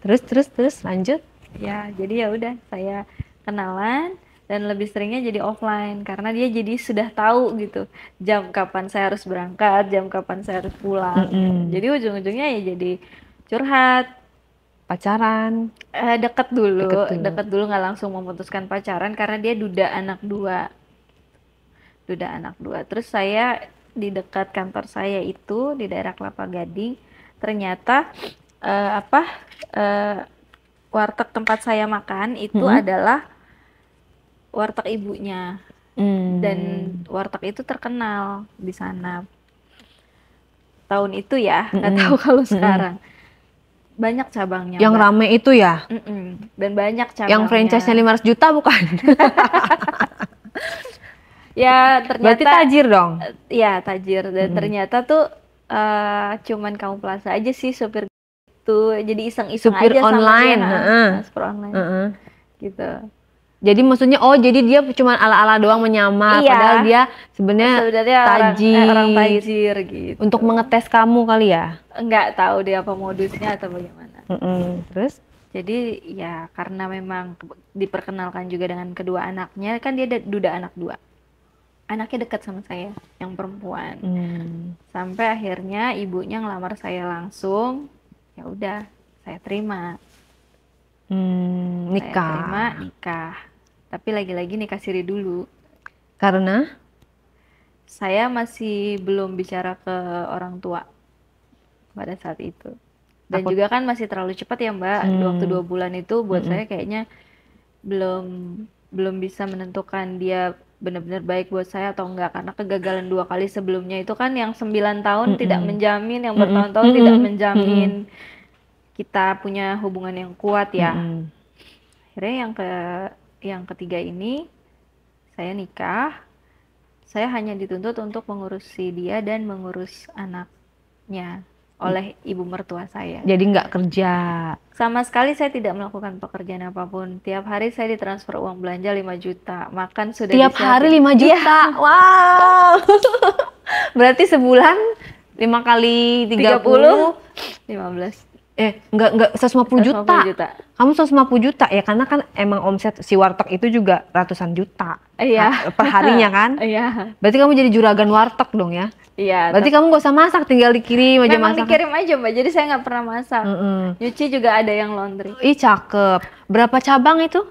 Terus lanjut. Ya, jadi ya udah, saya kenalan dan lebih seringnya jadi offline karena dia jadi sudah tahu gitu jam kapan saya harus berangkat, jam kapan saya harus pulang. Jadi ujung-ujungnya ya jadi curhat, Pacaran. deket dulu nggak langsung memutuskan pacaran karena dia duda anak dua. Terus saya di dekat kantor saya itu di daerah Kelapa Gading, ternyata warteg tempat saya makan itu adalah warteg ibunya, dan warteg itu terkenal di sana tahun itu ya, nggak tahu kalau sekarang. Banyak cabangnya, Yang Mbak. rame itu ya? Dan banyak cabangnya. Yang franchise-nya 500 juta bukan? Ya, ternyata Berarti tajir dong? ya tajir, dan ternyata tuh cuman Kamu Plaza aja sih supir itu, jadi iseng-iseng Supir aja online, sama dia, supir online gitu. Jadi maksudnya jadi dia cuma ala-ala doang menyamar, Iya. padahal dia sebenarnya orang tajir. tajir gitu. Untuk mengetes kamu kali ya? Nggak tahu dia apa modusnya atau bagaimana. Terus? Jadi ya karena memang diperkenalkan juga dengan kedua anaknya, kan dia duda anak 2. Anaknya dekat sama saya, yang perempuan. Sampai akhirnya ibunya ngelamar saya langsung. Ya udah, saya terima. Nikah. Saya terima, nikah. Tapi lagi-lagi nikah siri dulu. Karena? Saya masih belum bicara ke orang tua pada saat itu. Dan juga kan masih terlalu cepat ya Mbak. Waktu 2 bulan itu buat saya kayaknya belum bisa menentukan dia benar-benar baik buat saya atau enggak. Karena kegagalan 2 kali sebelumnya itu kan yang 9 tahun tidak menjamin, yang bertahun-tahun tidak menjamin kita punya hubungan yang kuat ya. Akhirnya yang ketiga ini saya nikah. Saya hanya dituntut untuk mengurusi dia dan mengurus anaknya oleh ibu mertua saya. Jadi nggak kerja? Sama sekali saya tidak melakukan pekerjaan apapun. Tiap hari saya ditransfer uang belanja 5 juta. Makan sudah tiap disiapin. hari 5 juta? Wow. Berarti sebulan 5 kali 30? 15. Enggak 150 juta. 150 juta. Kamu 150 juta ya, karena kan emang omset si warteg itu juga ratusan juta. Iya. Per harinya kan? Iya. Berarti kamu jadi juragan warteg dong ya? Iya. Berarti kamu gak usah masak, tinggal dikirim aja. Memang masak. dikirim aja Mbak, jadi saya nggak pernah masak. Nyuci juga ada yang laundry. Ih cakep. Berapa cabang itu?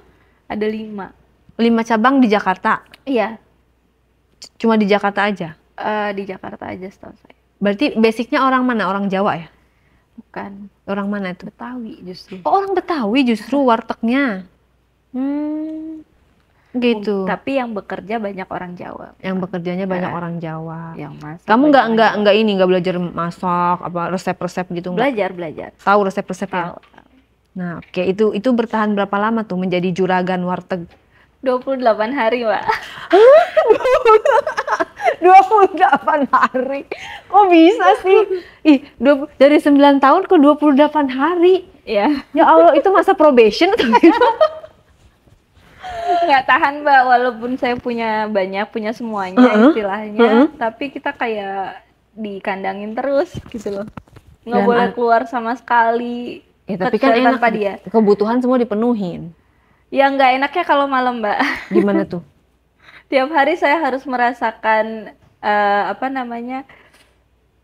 Ada 5. 5 cabang di Jakarta? Iya. Cuma di Jakarta aja? Di Jakarta aja setahu saya. Berarti basicnya orang mana? Orang Jawa ya? Bukan. Orang mana itu? Betawi justru. Oh, orang Betawi justru wartegnya. Gitu. Tapi yang bekerja banyak orang Jawa. Yang bekerjanya banyak orang Jawa. Yang masak. Kamu nggak belajar masak apa resep-resep gitu? Belajar. Tahu resep-resepnya? Tahu. Nah, oke, itu bertahan berapa lama tuh menjadi juragan warteg? 28 hari, Mbak. 28 hari. Kok bisa sih? Dari 9 tahun ke 28 hari. Iya. Ya Allah, itu masa probation atau gimana? Nggak tahan Mbak, walaupun saya punya semuanya istilahnya, tapi kita kayak dikandangin terus gitu loh. Nggak boleh keluar sama sekali. Ya tapi kan enak, tanpa dia. Kebutuhan semua dipenuhin. Ya nggak enaknya kalau malam Mbak. Gimana tuh? Tiap hari saya harus merasakan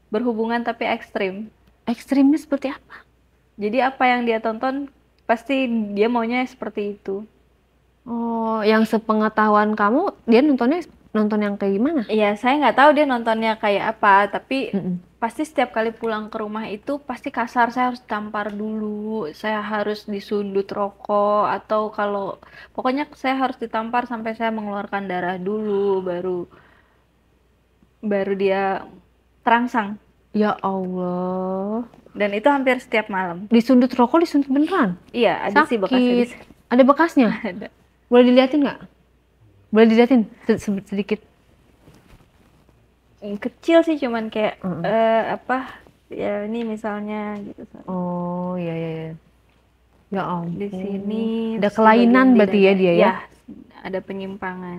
berhubungan tapi ekstrim. Ekstrimnya seperti apa? Jadi apa yang dia tonton pasti dia maunya seperti itu. Oh, yang sepengetahuan kamu, dia nonton yang kayak gimana? Iya, saya nggak tahu dia nontonnya kayak apa, tapi pasti setiap kali pulang ke rumah itu pasti kasar. Saya harus tampar dulu, saya harus disundut rokok, atau pokoknya saya harus ditampar sampai saya mengeluarkan darah dulu, baru dia terangsang. Ya Allah. Dan itu hampir setiap malam. Disundut rokok, disundut beneran? Iya, ada sih bekasnya. Ada bekasnya? Ada. Boleh diliatin nggak? Boleh diliatin sedikit? Kecil sih, cuman kayak ya ini misalnya gitu. Oh iya. Ya ampun. Di sini ada kelainan berarti ya dia ya? Ya, ada penyimpangan.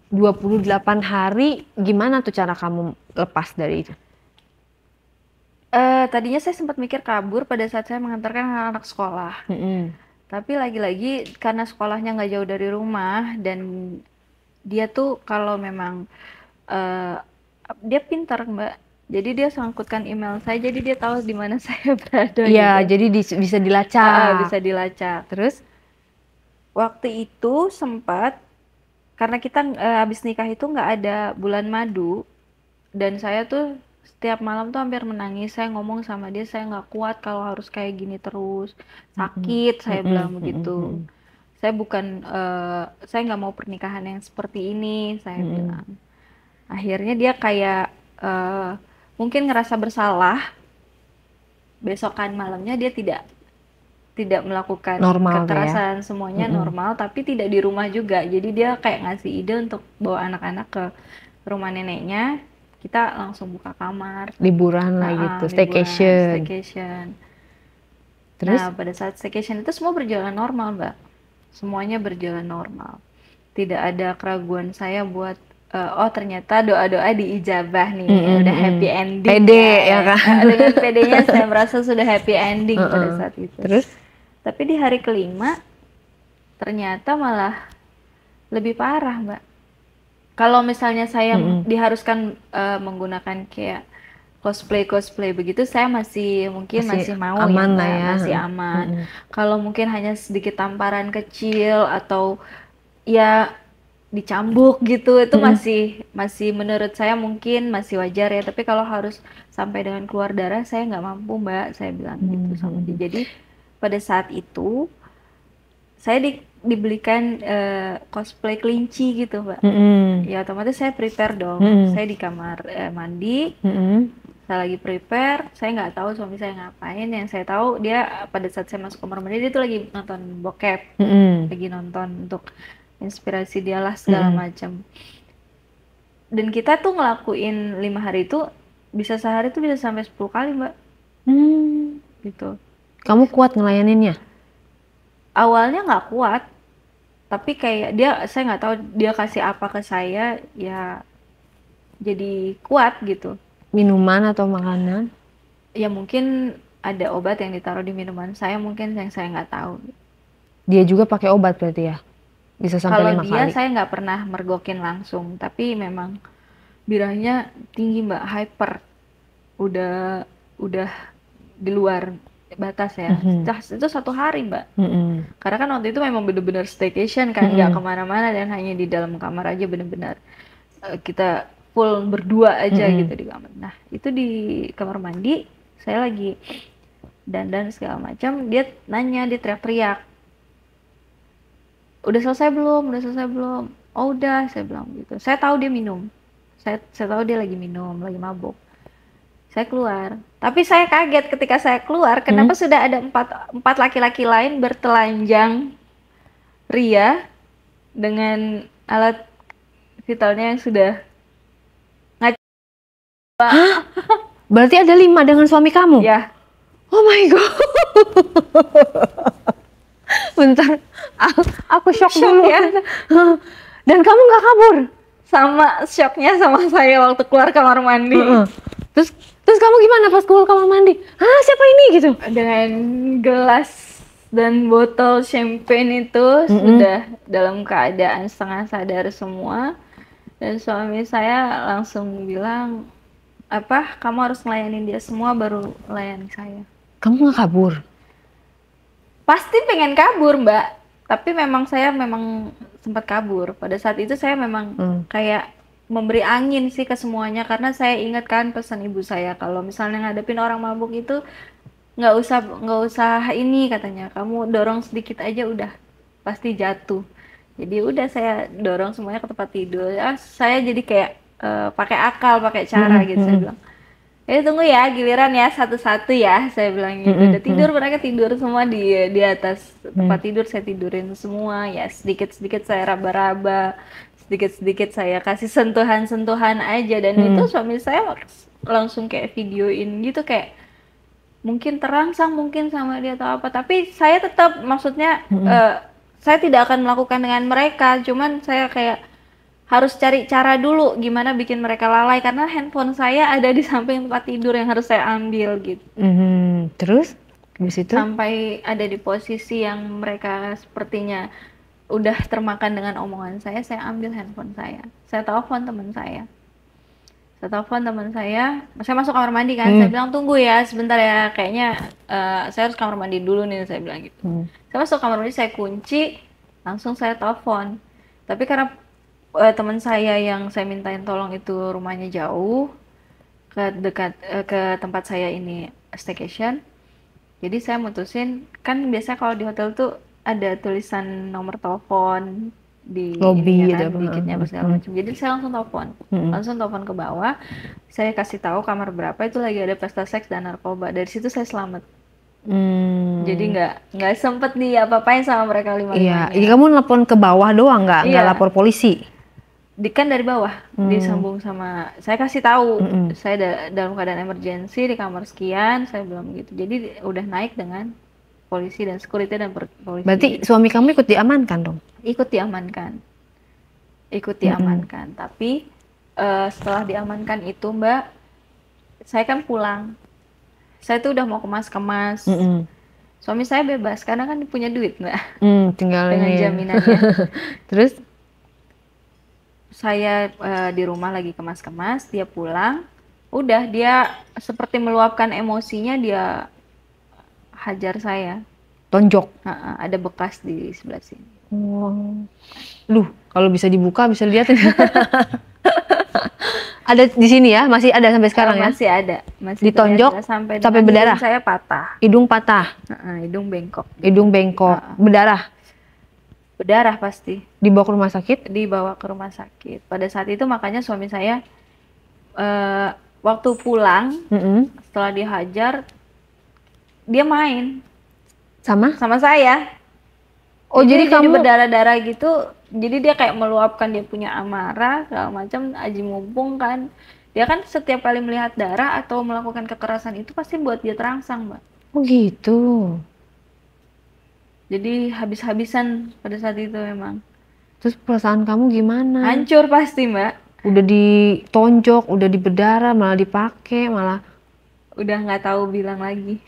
28 hari, gimana tuh cara kamu lepas dari itu? Tadinya saya sempat mikir kabur pada saat saya mengantarkan anak-anak sekolah. Tapi lagi-lagi karena sekolahnya nggak jauh dari rumah, dan dia tuh kalau memang dia pintar Mbak, jadi dia sangkutkan email saya, jadi dia tahu di mana saya berada. Iya, gitu. jadi bisa dilacak. Bisa dilacak. Terus waktu itu sempat, karena kita habis nikah itu nggak ada bulan madu, dan saya tuh setiap malam tuh hampir menangis. Saya ngomong sama dia, saya nggak kuat kalau harus kayak gini terus, sakit. Saya bilang begitu. Saya nggak mau pernikahan yang seperti ini, saya bilang. Akhirnya dia kayak mungkin ngerasa bersalah. Besokan malamnya dia tidak melakukan kekerasan, semuanya normal, tapi tidak di rumah juga. Jadi dia kayak ngasih ide untuk bawa anak-anak ke rumah neneknya. Kita langsung buka kamar, liburan lah gitu, staycation. Terus? Nah, pada saat staycation itu semua berjalan normal Mbak. semuanya berjalan normal. Tidak ada keraguan saya buat oh ternyata doa-doa diijabah nih, udah happy ending. Pede ya kan? Dengan pedenya saya merasa sudah happy ending pada saat itu. Terus? Tapi di hari kelima ternyata malah lebih parah, Mbak. Kalau misalnya saya diharuskan menggunakan kayak cosplay begitu, saya mungkin masih mau aman ya, lah Mbak, ya. masih aman. Kalau mungkin hanya sedikit tamparan kecil atau ya dicambuk gitu, itu masih menurut saya mungkin masih wajar ya. Tapi kalau harus sampai dengan keluar darah, saya nggak mampu, Mbak. Saya bilang gitu sama dia. Jadi pada saat itu saya dibelikan cosplay kelinci gitu, Mbak. Ya otomatis saya prepare dong. Saya di kamar mandi, saya lagi prepare. Saya nggak tahu suami saya ngapain. Yang saya tahu dia pada saat saya masuk kamar mandi dia tuh lagi nonton bokep, lagi nonton untuk inspirasi dia lah segala macam. Dan kita tuh ngelakuin 5 hari itu sehari tuh bisa sampai 10 kali, Mbak. Gitu. Kamu kuat ngelayaninnya? Awalnya nggak kuat, tapi kayak saya nggak tahu dia kasih apa ke saya ya jadi kuat gitu. Minuman atau makanan? Ya mungkin ada obat yang ditaruh di minuman saya, mungkin yang saya nggak tahu. Dia juga pakai obat berarti ya? Bisa sampai 5 kali? Kalau dia saya nggak pernah mergokin langsung, tapi memang birahnya tinggi, Mbak, hyper. Udah di luar batas ya. Itu 1 hari, Mbak. Karena kan waktu itu memang bener-bener staycation kan, nggak kemana-mana dan hanya di dalam kamar aja, bener-bener kita full berdua aja gitu di kamar. Nah itu di kamar mandi saya lagi dandan segala macam, dia nanya, dia teriak-teriak, udah selesai belum? Oh udah, saya bilang gitu. Saya tahu dia minum, saya tahu dia lagi minum, lagi mabuk. Saya keluar, tapi saya kaget ketika saya keluar, kenapa sudah ada empat laki-laki lain bertelanjang ria dengan alat vitalnya yang sudah ngaco. Berarti ada 5 dengan suami kamu? Ya. Oh my god. Bentar, aku shock dulu ya. Dan kamu nggak kabur? Sama shocknya sama saya waktu keluar kamar mandi. Terus kamu gimana pas keluar kamar mandi? Siapa ini gitu? Dengan gelas dan botol champagne itu sudah dalam keadaan setengah sadar semua. Dan suami saya langsung bilang, apa, kamu harus ngelayanin dia semua baru layani saya. Kamu nggak kabur? Pasti pengen kabur, Mbak. Tapi saya memang sempat kabur. Pada saat itu saya memang kayak memberi angin sih ke semuanya, karena saya ingat kan pesan ibu saya, kalau misalnya ngadepin orang mabuk itu nggak usah ini, katanya, kamu dorong sedikit aja udah pasti jatuh. Jadi udah saya dorong semuanya ke tempat tidur. Saya jadi kayak pakai akal, pakai cara gitu. Saya bilang, tunggu ya, giliran ya, satu-satu ya, saya bilang gitu. Udah tidur, mereka tidur semua di atas tempat tidur, saya tidurin semua ya, sedikit-sedikit saya raba-raba, sedikit-sedikit saya kasih sentuhan-sentuhan aja. Dan itu suami saya langsung kayak videoin gitu, kayak mungkin terangsang mungkin sama dia atau apa, tapi saya tetap, maksudnya saya tidak akan melakukan dengan mereka, cuman saya kayak harus cari cara dulu gimana bikin mereka lalai, karena handphone saya ada di samping tempat tidur yang harus saya ambil gitu. Terus habis itu sampai ada di posisi yang mereka sepertinya udah termakan dengan omongan saya ambil handphone saya telepon teman saya. Saya masuk kamar mandi kan, saya bilang tunggu ya sebentar ya, kayaknya saya harus kamar mandi dulu nih, saya bilang gitu. Saya masuk kamar mandi, saya kunci, langsung saya telepon. Tapi karena teman saya yang saya mintain tolong itu rumahnya jauh, ke tempat saya ini staycation, jadi saya mutusin, kan biasanya kalau di hotel tuh ada tulisan nomor telepon di lobby kan, dikitnya segala macam. Jadi saya langsung telepon ke bawah, saya kasih tahu kamar berapa itu lagi ada pesta seks dan narkoba. Dari situ saya selamat. Jadi nggak sempet apa-apain sama mereka 5-5. Iya, jadi kamu nelpon ke bawah doang, nggak lapor polisi? Kan dari bawah disambung sama, saya kasih tahu saya dalam keadaan emergensi di kamar sekian, saya bilang gitu. Jadi udah naik dengan polisi dan security dan polisi. Berarti suami kamu ikut diamankan dong? Ikut diamankan. Tapi setelah diamankan itu Mbak, saya kan pulang. Saya tuh udah mau kemas-kemas. Suami saya bebas karena kan punya duit Mbak. Tinggal dengan ini. jaminannya. Terus saya di rumah lagi kemas-kemas, dia pulang. Udah dia seperti meluapkan emosinya, dia hajar saya. tonjok. Ada bekas di sebelah sini. Duh, kalau bisa dibuka bisa dilihatin. Ada di sini ya, masih ada sampai sekarang ya? Masih ada, masih ditonjok sampai berdarah. Hidung saya patah. Hidung patah. Hidung bengkok. Hidung bengkok. Berdarah. Berdarah pasti. Dibawa ke rumah sakit? Dibawa ke rumah sakit. Pada saat itu makanya suami saya waktu pulang setelah dihajar, dia main sama saya. Jadi kamu berdarah-darah gitu. Jadi dia kayak meluapkan, dia punya amarah segala macam, aji mumpung kan. Dia kan setiap kali melihat darah atau melakukan kekerasan itu pasti buat dia terangsang, Mbak. Oh gitu. Jadi habis-habisan pada saat itu memang. Terus perasaan kamu gimana? Hancur pasti, Mbak. Udah ditonjok, udah diberdarah, malah dipakai, malah udah nggak tahu bilang lagi.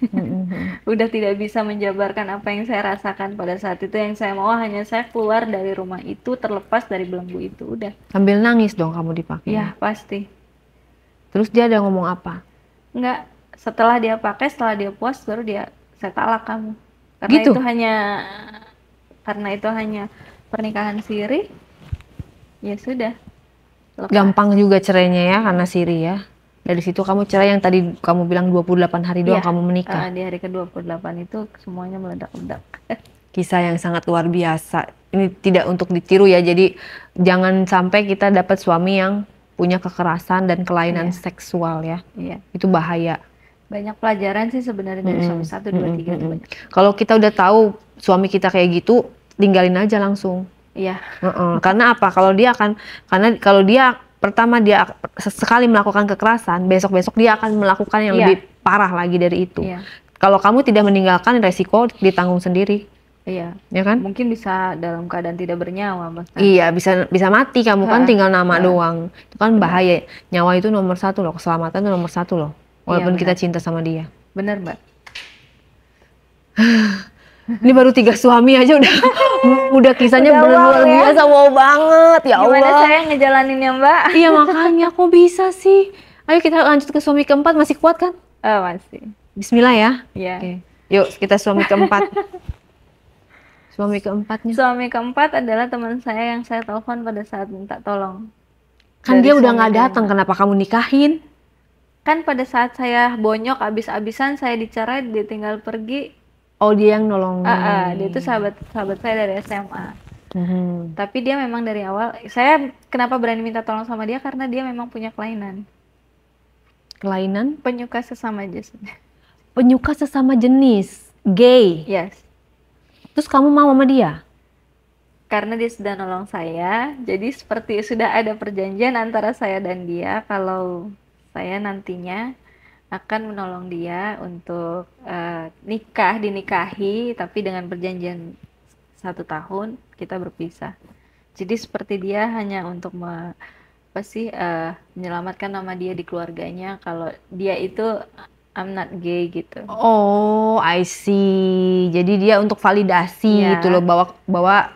Udah tidak bisa menjabarkan apa yang saya rasakan pada saat itu. Yang saya mau hanya saya keluar dari rumah itu, terlepas dari belenggu itu, udah. Sambil nangis dong kamu dipakai? Ya pasti. Terus dia ada ngomong apa? Enggak, setelah dia pakai, setelah dia puas, baru saya talak kamu. Karena gitu? itu hanya pernikahan siri. Ya sudah. Lepas. Gampang juga cerainya ya, karena siri ya. Dari situ kamu cerai, yang tadi kamu bilang 28 hari doang kamu menikah. Di hari ke-28 itu semuanya meledak-ledak. Kisah yang sangat luar biasa. Ini tidak untuk ditiru ya, jadi jangan sampai kita dapat suami yang punya kekerasan dan kelainan seksual ya. Itu bahaya. Banyak pelajaran sih sebenarnya dari suami 1, 2, 3 itu banyak. Kalau kita udah tahu suami kita kayak gitu, tinggalin aja langsung. Iya. Karena apa? Kalau dia pertama dia sekali melakukan kekerasan, besok-besok dia akan melakukan yang lebih parah lagi dari itu. Kalau kamu tidak meninggalkan, resiko ditanggung sendiri. Iya. Ya kan? Mungkin bisa dalam keadaan tidak bernyawa, Mas. Iya, bisa mati kamu kan tinggal nama doang. Itu kan bahaya. Nyawa itu nomor 1 loh, keselamatan itu nomor 1 loh. Walaupun kita cinta sama dia. Benar, Mbak. Ini baru 3 suami aja udah kisahnya luar biasa, wow banget ya Allah. Gimana saya ngejalaninnya, Mbak? Iya makanya kok bisa sih. Ayo kita lanjut ke suami keempat, masih kuat kan? Masih. Bismillah ya. Iya. Oke. Yuk kita suami keempat. Suami keempatnya. Suami keempat adalah teman saya yang saya telepon pada saat minta tolong. Kan dia udah nggak datang, kenapa kamu nikahin? Kan pada saat saya bonyok abis-abisan, saya dicerai, dia tinggal pergi. Oh, dia yang nolong. Dia itu sahabat saya dari SMA. Tapi dia memang dari awal, saya kenapa berani minta tolong sama dia, karena dia memang punya kelainan. Kelainan? Penyuka sesama jenis. Penyuka sesama jenis? Gay? Yes. Terus kamu mau sama dia? Karena dia sudah nolong saya, jadi seperti sudah ada perjanjian antara saya dan dia, kalau saya nantinya akan menolong dia untuk dinikahi, tapi dengan perjanjian 1 tahun kita berpisah. Jadi seperti dia hanya untuk menyelamatkan nama dia di keluarganya, kalau dia itu I'm not gay gitu. Oh, I see. Jadi dia untuk validasi gitu loh, bahwa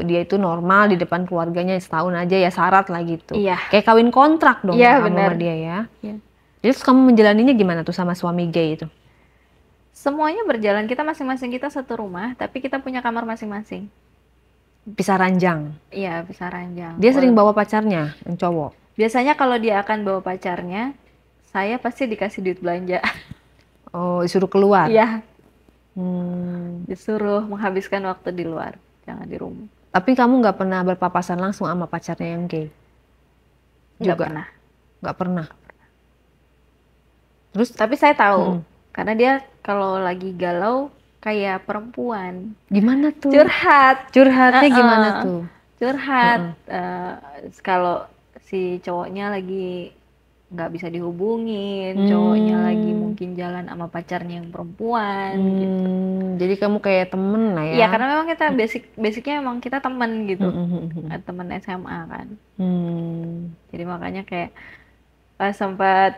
dia itu normal di depan keluarganya setahun aja ya, syarat lah gitu. Kayak kawin kontrak dong sama dia ya. Terus kamu menjalaninya gimana tuh sama suami gay itu? Semuanya berjalan, kita masing-masing kita satu rumah, tapi kita punya kamar masing-masing. Pisah ranjang? Iya, pisah ranjang. Dia sering bawa pacarnya, yang cowok? Biasanya kalau dia akan bawa pacarnya, saya pasti dikasih duit belanja. Oh, disuruh keluar? Iya. Disuruh menghabiskan waktu di luar, jangan di rumah. Tapi kamu nggak pernah berpapasan langsung sama pacarnya yang gay? Nggak pernah. Nggak pernah? Terus? Tapi saya tahu, karena dia kalau lagi galau kayak perempuan. Gimana tuh? Curhat. Curhatnya gimana tuh? Curhat. Kalau si cowoknya lagi nggak bisa dihubungin, cowoknya lagi mungkin jalan sama pacarnya yang perempuan gitu. Jadi kamu kayak temen lah Iya, ya. karena memang kita basicnya emang kita temen gitu, temen SMA kan. Jadi makanya kayak sempat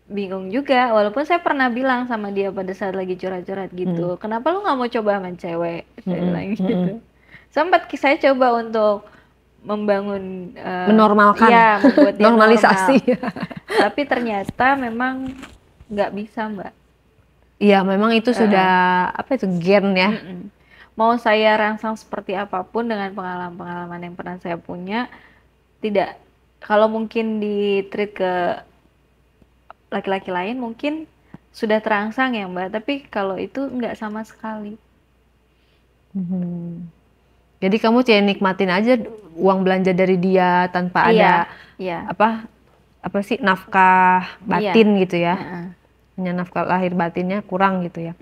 bingung juga, walaupun saya pernah bilang sama dia pada saat lagi curhat-curhat gitu, kenapa lu nggak mau coba sama cewek? Saya bilang gitu. Sempat saya coba untuk membangun, Menormalkan. ya membuat dia Normalisasi. normal. Tapi ternyata memang nggak bisa, Mbak. Iya, memang itu sudah apa itu gen ya. Mau saya rangsang seperti apapun dengan pengalaman-pengalaman yang pernah saya punya, tidak. Kalau mungkin di-treat ke laki-laki lain mungkin sudah terangsang ya Mbak, tapi kalau itu nggak sama sekali. Jadi kamu kayak nikmatin aja uang belanja dari dia tanpa ada Iya. apa sih nafkah batin gitu ya. Heeh. Hanya nafkah lahir batinnya kurang gitu ya.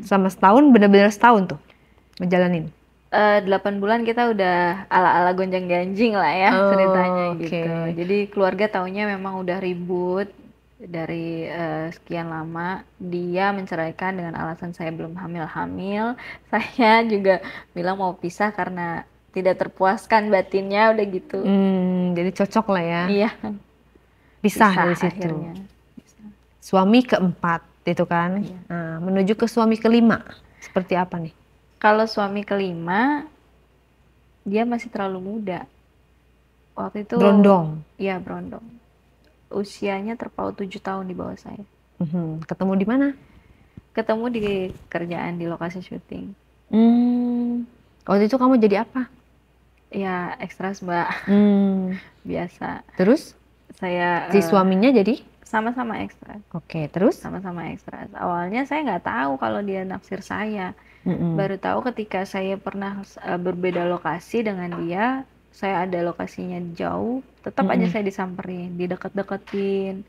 Selama setahun, benar-benar setahun tuh ngejalanin. 8 bulan kita udah ala-ala gonjang-ganjing lah ya ceritanya gitu. Jadi keluarga taunya memang udah ribut dari sekian lama. Dia menceraikan dengan alasan saya belum hamil-hamil. Saya juga bilang mau pisah karena tidak terpuaskan batinnya, udah gitu. Jadi cocok lah ya. Iya. Pisah dari situ. Akhirnya. Suami keempat itu kan. Iya. Nah, menuju ke suami kelima. Seperti apa nih? Kalau suami kelima, dia masih terlalu muda. Waktu itu Berondong. Iya, berondong. Usianya terpaut 7 tahun di bawah saya. Ketemu di mana? Ketemu di kerjaan di lokasi syuting. Waktu itu kamu jadi apa? Ya, ekstras Mbak. Biasa. Terus? Saya Si suaminya jadi? sama-sama ekstras. Oke, terus? Sama-sama ekstras. Awalnya saya nggak tahu kalau dia naksir saya. Baru tahu ketika saya pernah berbeda lokasi dengan dia. Saya ada lokasinya jauh, tetap aja saya disamperin, dideket-deketin.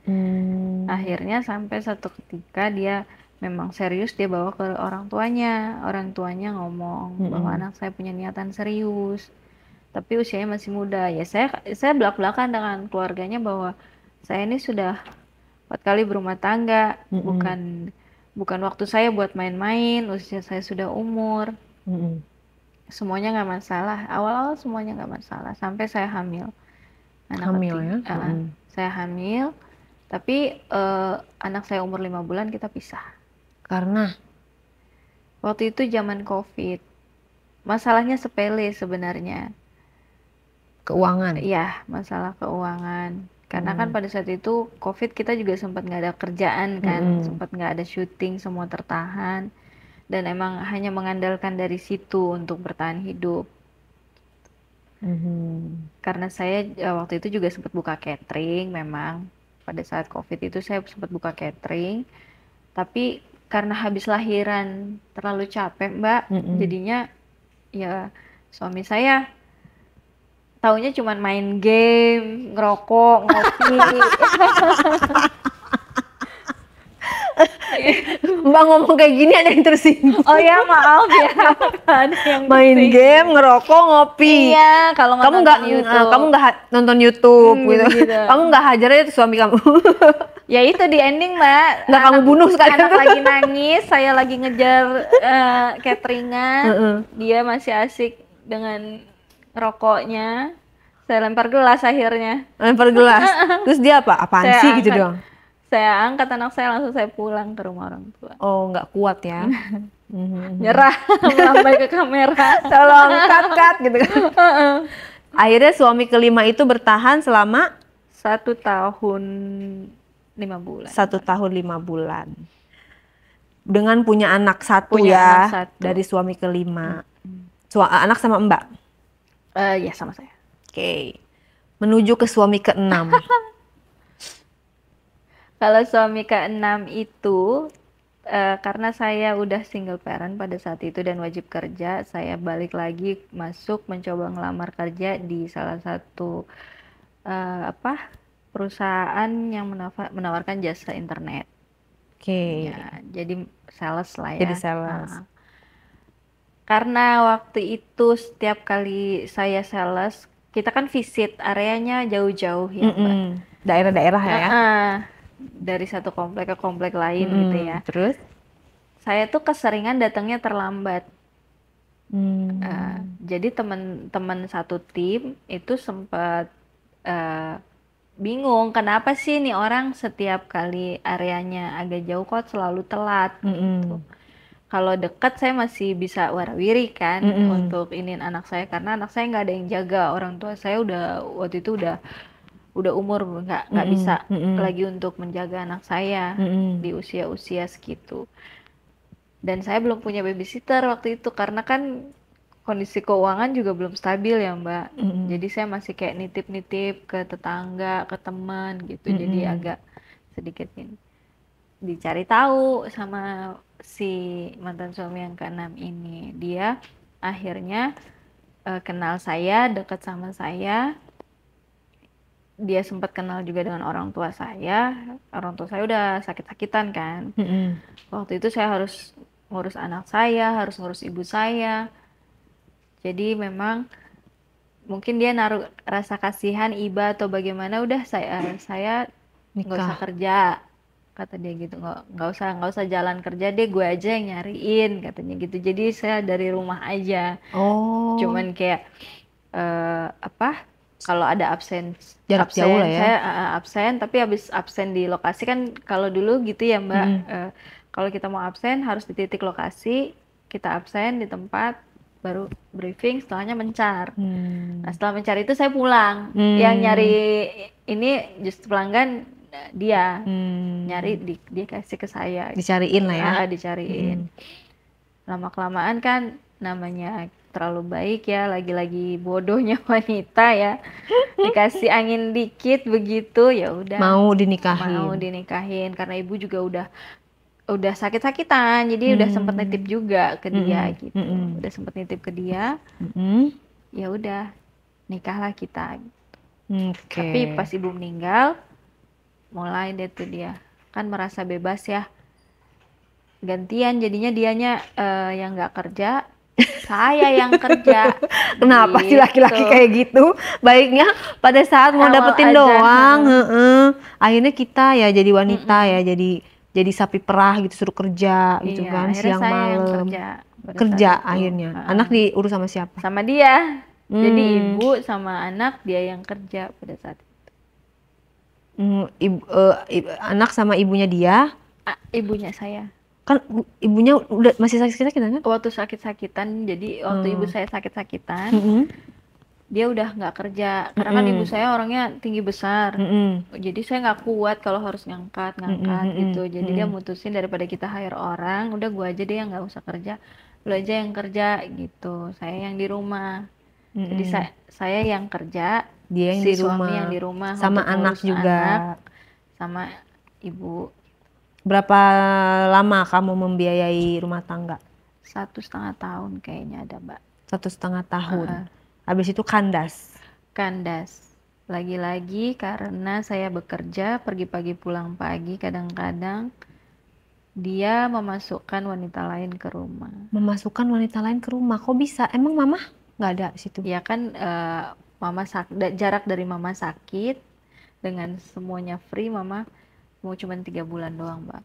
Akhirnya sampai satu ketika dia memang serius, dia bawa ke orang tuanya ngomong bahwa anak saya punya niatan serius, tapi usianya masih muda. Ya saya belak-belakan dengan keluarganya bahwa saya ini sudah 4 kali berumah tangga, bukan waktu saya buat main-main, usia saya sudah umur. Semuanya nggak masalah, awal-awal semuanya nggak masalah, sampai saya hamil. Saya hamil, tapi anak saya umur 5 bulan kita pisah. Karena? Waktu itu zaman COVID, masalahnya sepele sebenarnya. Keuangan? Iya, masalah keuangan. Karena kan pada saat itu COVID kita juga sempat nggak ada kerjaan kan, sempat nggak ada syuting, semua tertahan. Dan emang hanya mengandalkan dari situ untuk bertahan hidup. Karena saya waktu itu juga sempat buka catering, memang pada saat COVID itu saya sempat buka catering, tapi karena habis lahiran terlalu capek Mbak, jadinya ya suami saya taunya cuma main game, ngerokok, ngopi. Mbak ngomong kayak gini ada yang tersinggung. Oh ya, maaf ya. Ada yang main game, ngerokok, ngopi. Iya, kalau kamu nggak nonton YouTube gitu. Kamu nggak hajar aja suami kamu. Ya itu di ending Mbak. Nggak kamu bunuh sekalian. Anak lagi nangis, saya lagi ngejar cateringan, dia masih asik dengan rokoknya. Saya lempar gelas akhirnya. Lempar gelas. Terus dia apa? Apaan sih gitu doang? Saya angkat anak saya, langsung saya pulang ke rumah orang tua. Oh, nggak kuat ya? Nyerah, melambai ke kamera. Tolong cut gitu kan. Akhirnya suami kelima itu bertahan selama 1 tahun 5 bulan. 1 tahun 5 bulan. Dengan punya anak satu ya, dari suami kelima. Anak sama Mbak? Ya sama saya. Oke. Menuju ke suami keenam. Kalau suami ke-6 itu, karena saya udah single parent pada saat itu dan wajib kerja, saya balik lagi masuk mencoba ngelamar kerja di salah satu perusahaan yang menawarkan jasa internet. Oke. Ya, jadi sales lah ya. Jadi sales. Karena waktu itu setiap kali saya sales, kita kan visit areanya jauh-jauh ya Mbak. daerah-daerah ya. Dari satu komplek ke komplek lain gitu ya. Terus? Saya tuh keseringan datangnya terlambat. Jadi teman-teman satu tim itu sempat bingung kenapa sih nih orang setiap kali areanya agak jauh kok selalu telat gitu. Kalau dekat saya masih bisa warawiri kan untuk iniin anak saya, karena anak saya nggak ada yang jaga, orang tua saya waktu itu udah umur nggak bisa lagi untuk menjaga anak saya di usia-usia segitu. Dan saya belum punya babysitter waktu itu karena kan kondisi keuangan juga belum stabil ya Mbak. Jadi saya masih kayak nitip-nitip ke tetangga, ke teman gitu. Jadi agak sedikit ini. Dicari tahu sama si mantan suami yang keenam ini. Dia akhirnya kenal saya, dekat sama saya. Dia sempat kenal juga dengan orang tua saya. Orang tua saya udah sakit-sakitan kan. Waktu itu saya harus ngurus anak saya, harus ngurus ibu saya. Jadi memang mungkin dia naruh rasa kasihan iba atau bagaimana, udah saya nggak usah kerja, kata dia gitu, nggak usah jalan kerja deh, gue aja yang nyariin, katanya gitu. Jadi saya dari rumah aja. Cuman kayak kalau ada jarak jauh lah ya. Saya absen, tapi habis absen di lokasi kan kalau dulu gitu ya Mbak. Kalau kita mau absen harus di titik lokasi, kita absen di tempat, baru briefing, setelahnya mencar. Nah setelah mencar itu saya pulang. Yang nyari ini justru pelanggan dia, nyari dia kasih ke saya. Dicariin lah ya. Dicariin. Lama-kelamaan kan namanya terlalu baik ya, lagi-lagi bodohnya wanita ya, dikasih angin dikit begitu ya udah mau dinikahin karena ibu juga udah sakit-sakitan, jadi udah sempet nitip juga ke dia gitu. Udah sempet nitip ke dia. Ya udah nikahlah kita gitu. Tapi pas ibu meninggal mulai deh tuh dia kan merasa bebas ya, gantian jadinya dianya yang nggak kerja, saya yang kerja. Kenapa sih laki-laki kayak gitu? Baiknya pada saat mau dapetin doang, akhirnya kita ya jadi wanita ya, jadi sapi perah gitu, suruh kerja gitu kan, siang malam kerja akhirnya. Anak diurus sama siapa? Sama dia. Jadi ibu sama anak dia yang kerja pada saat itu. Anak sama ibunya dia? Ibunya saya. Kan ibunya udah masih sakit-sakitan kan? Waktu sakit-sakitan, jadi waktu ibu saya sakit-sakitan, dia udah nggak kerja karena kan ibu saya orangnya tinggi besar. Jadi saya nggak kuat kalau harus ngangkat gitu. Jadi dia mutusin daripada kita hire orang, udah gua aja deh yang nggak usah kerja, lu aja yang kerja gitu. Saya yang di rumah. Jadi saya yang kerja, dia yang si di suami yang di rumah sama anak juga, sama ibu. Berapa lama kamu membiayai rumah tangga? 1,5 tahun kayaknya ada Mbak. 1,5 tahun. Habis itu kandas. Lagi-lagi karena saya bekerja, pergi pagi pulang pagi, kadang-kadang dia memasukkan wanita lain ke rumah. Memasukkan wanita lain ke rumah? Kok bisa? Emang mama nggak ada di situ? Ya kan mama jarak dari mama sakit dengan semuanya free, mama mau cuma 3 bulan doang Mbak.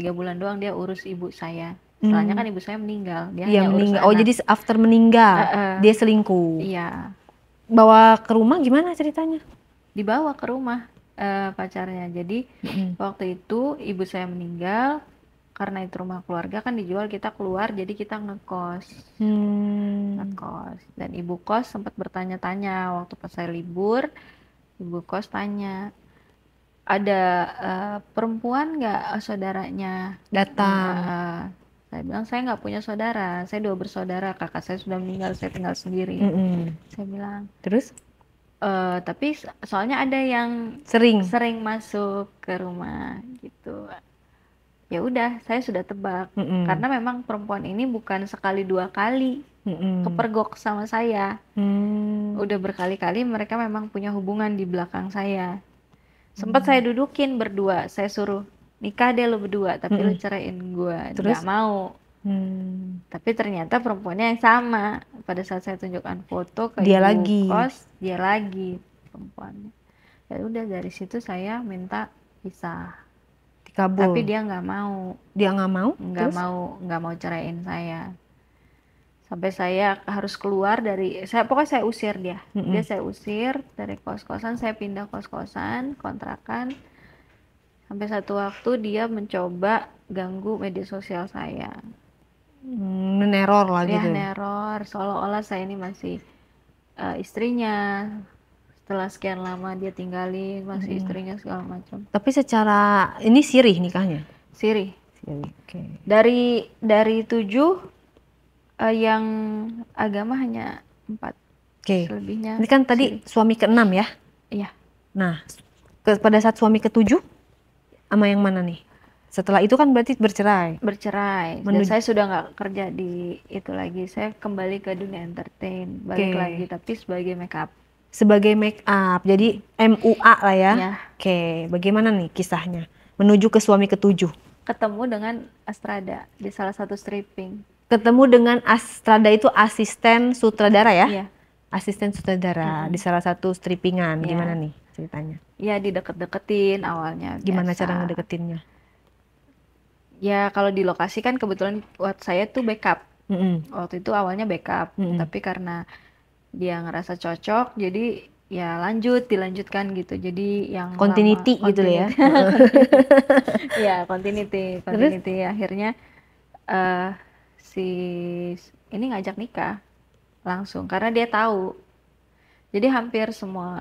3 bulan doang dia urus ibu saya. Setelahnya kan ibu saya meninggal, dia hanya urus anak. Oh jadi after meninggal dia selingkuh? Iya. Bawa ke rumah gimana ceritanya? Dibawa ke rumah pacarnya. Jadi waktu itu ibu saya meninggal, karena itu rumah keluarga kan dijual, kita keluar, jadi kita ngekos. Dan ibu kos sempat bertanya-tanya waktu pas saya libur, ibu kos tanya, ada perempuan nggak saudaranya datang? Saya bilang saya nggak punya saudara, saya 2 bersaudara, kakak saya sudah meninggal, saya tinggal sendiri. Saya bilang terus tapi soalnya ada yang sering masuk ke rumah gitu. Ya udah, saya sudah tebak karena memang perempuan ini bukan sekali 2 kali kepergok sama saya. Udah berkali-kali mereka memang punya hubungan di belakang saya. Sempat saya dudukin berdua, saya suruh nikah deh lo berdua, tapi lo ceraiin gue. Nggak mau. Tapi ternyata perempuannya yang sama. Pada saat saya tunjukkan foto ke ibu kos, dia lagi perempuannya. Ya udah dari situ saya minta pisah. Dikabul. Tapi dia nggak mau. Dia nggak mau? Nggak Terus? mau ceraiin saya. Sampai saya harus keluar dari, pokoknya saya usir dia. Dia saya usir dari kos-kosan, saya pindah kos-kosan, kontrakan. Sampai satu waktu dia mencoba ganggu media sosial saya. Meneror lah Ya gitu. neror, seolah-olah saya ini masih istrinya. Setelah sekian lama dia tinggalin, masih istrinya segala macam. Tapi secara ini sirih nikahnya? Sirih. Sirih, oke. Dari 7 yang agama hanya 4. Oke. Selebihnya Ini kan tadi sirih. suami ke-6 ya? Iya. Nah, pada saat suami ke-7 sama yang mana nih? Setelah itu kan berarti bercerai. Bercerai. Dan saya sudah nggak kerja di itu lagi. Saya kembali ke dunia entertain, balik lagi tapi sebagai makeup. Sebagai make up, jadi MUA lah ya. Ya. Oke, bagaimana nih kisahnya? Menuju ke suami ke-7. Ketemu dengan Astrada di salah satu stripping. Ketemu dengan Astrada itu asisten sutradara ya? Iya. Asisten sutradara di salah satu strippingan. Gimana nih ceritanya? Ya dideket-deketin awalnya. Gimana biasa. cara ngedeketinnya? Ya kalau di lokasi kan kebetulan buat saya tuh backup. Waktu itu awalnya backup, tapi karena dia ngerasa cocok, jadi ya dilanjutkan gitu. Jadi yang continuity gitu ya. Ya continuity. Akhirnya si ini ngajak nikah langsung karena dia tahu. Jadi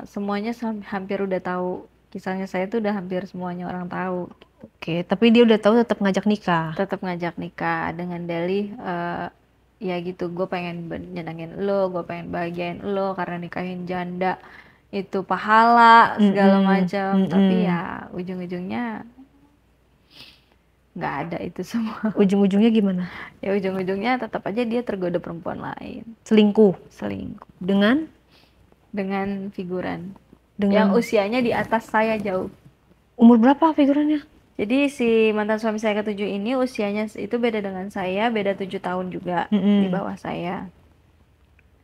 semuanya hampir udah tahu. Kisahnya saya tuh udah hampir semuanya orang tahu. Oke, tapi dia udah tahu tetap ngajak nikah. Tetap ngajak nikah dengan dalih ya gitu, gue pengen nyenengin lo, gue pengen bahagiain lo karena nikahin janda itu pahala segala macam. Tapi ya ujung-ujungnya nggak ada itu semua. Ujung-ujungnya gimana? Ya ujung-ujungnya tetap aja dia tergoda perempuan lain. Selingkuh. Dengan figuran yang usianya di atas saya jauh. Umur berapa figurannya? Jadi si mantan suami saya ke-7 ini usianya itu beda dengan saya, beda 7 tahun juga di bawah saya.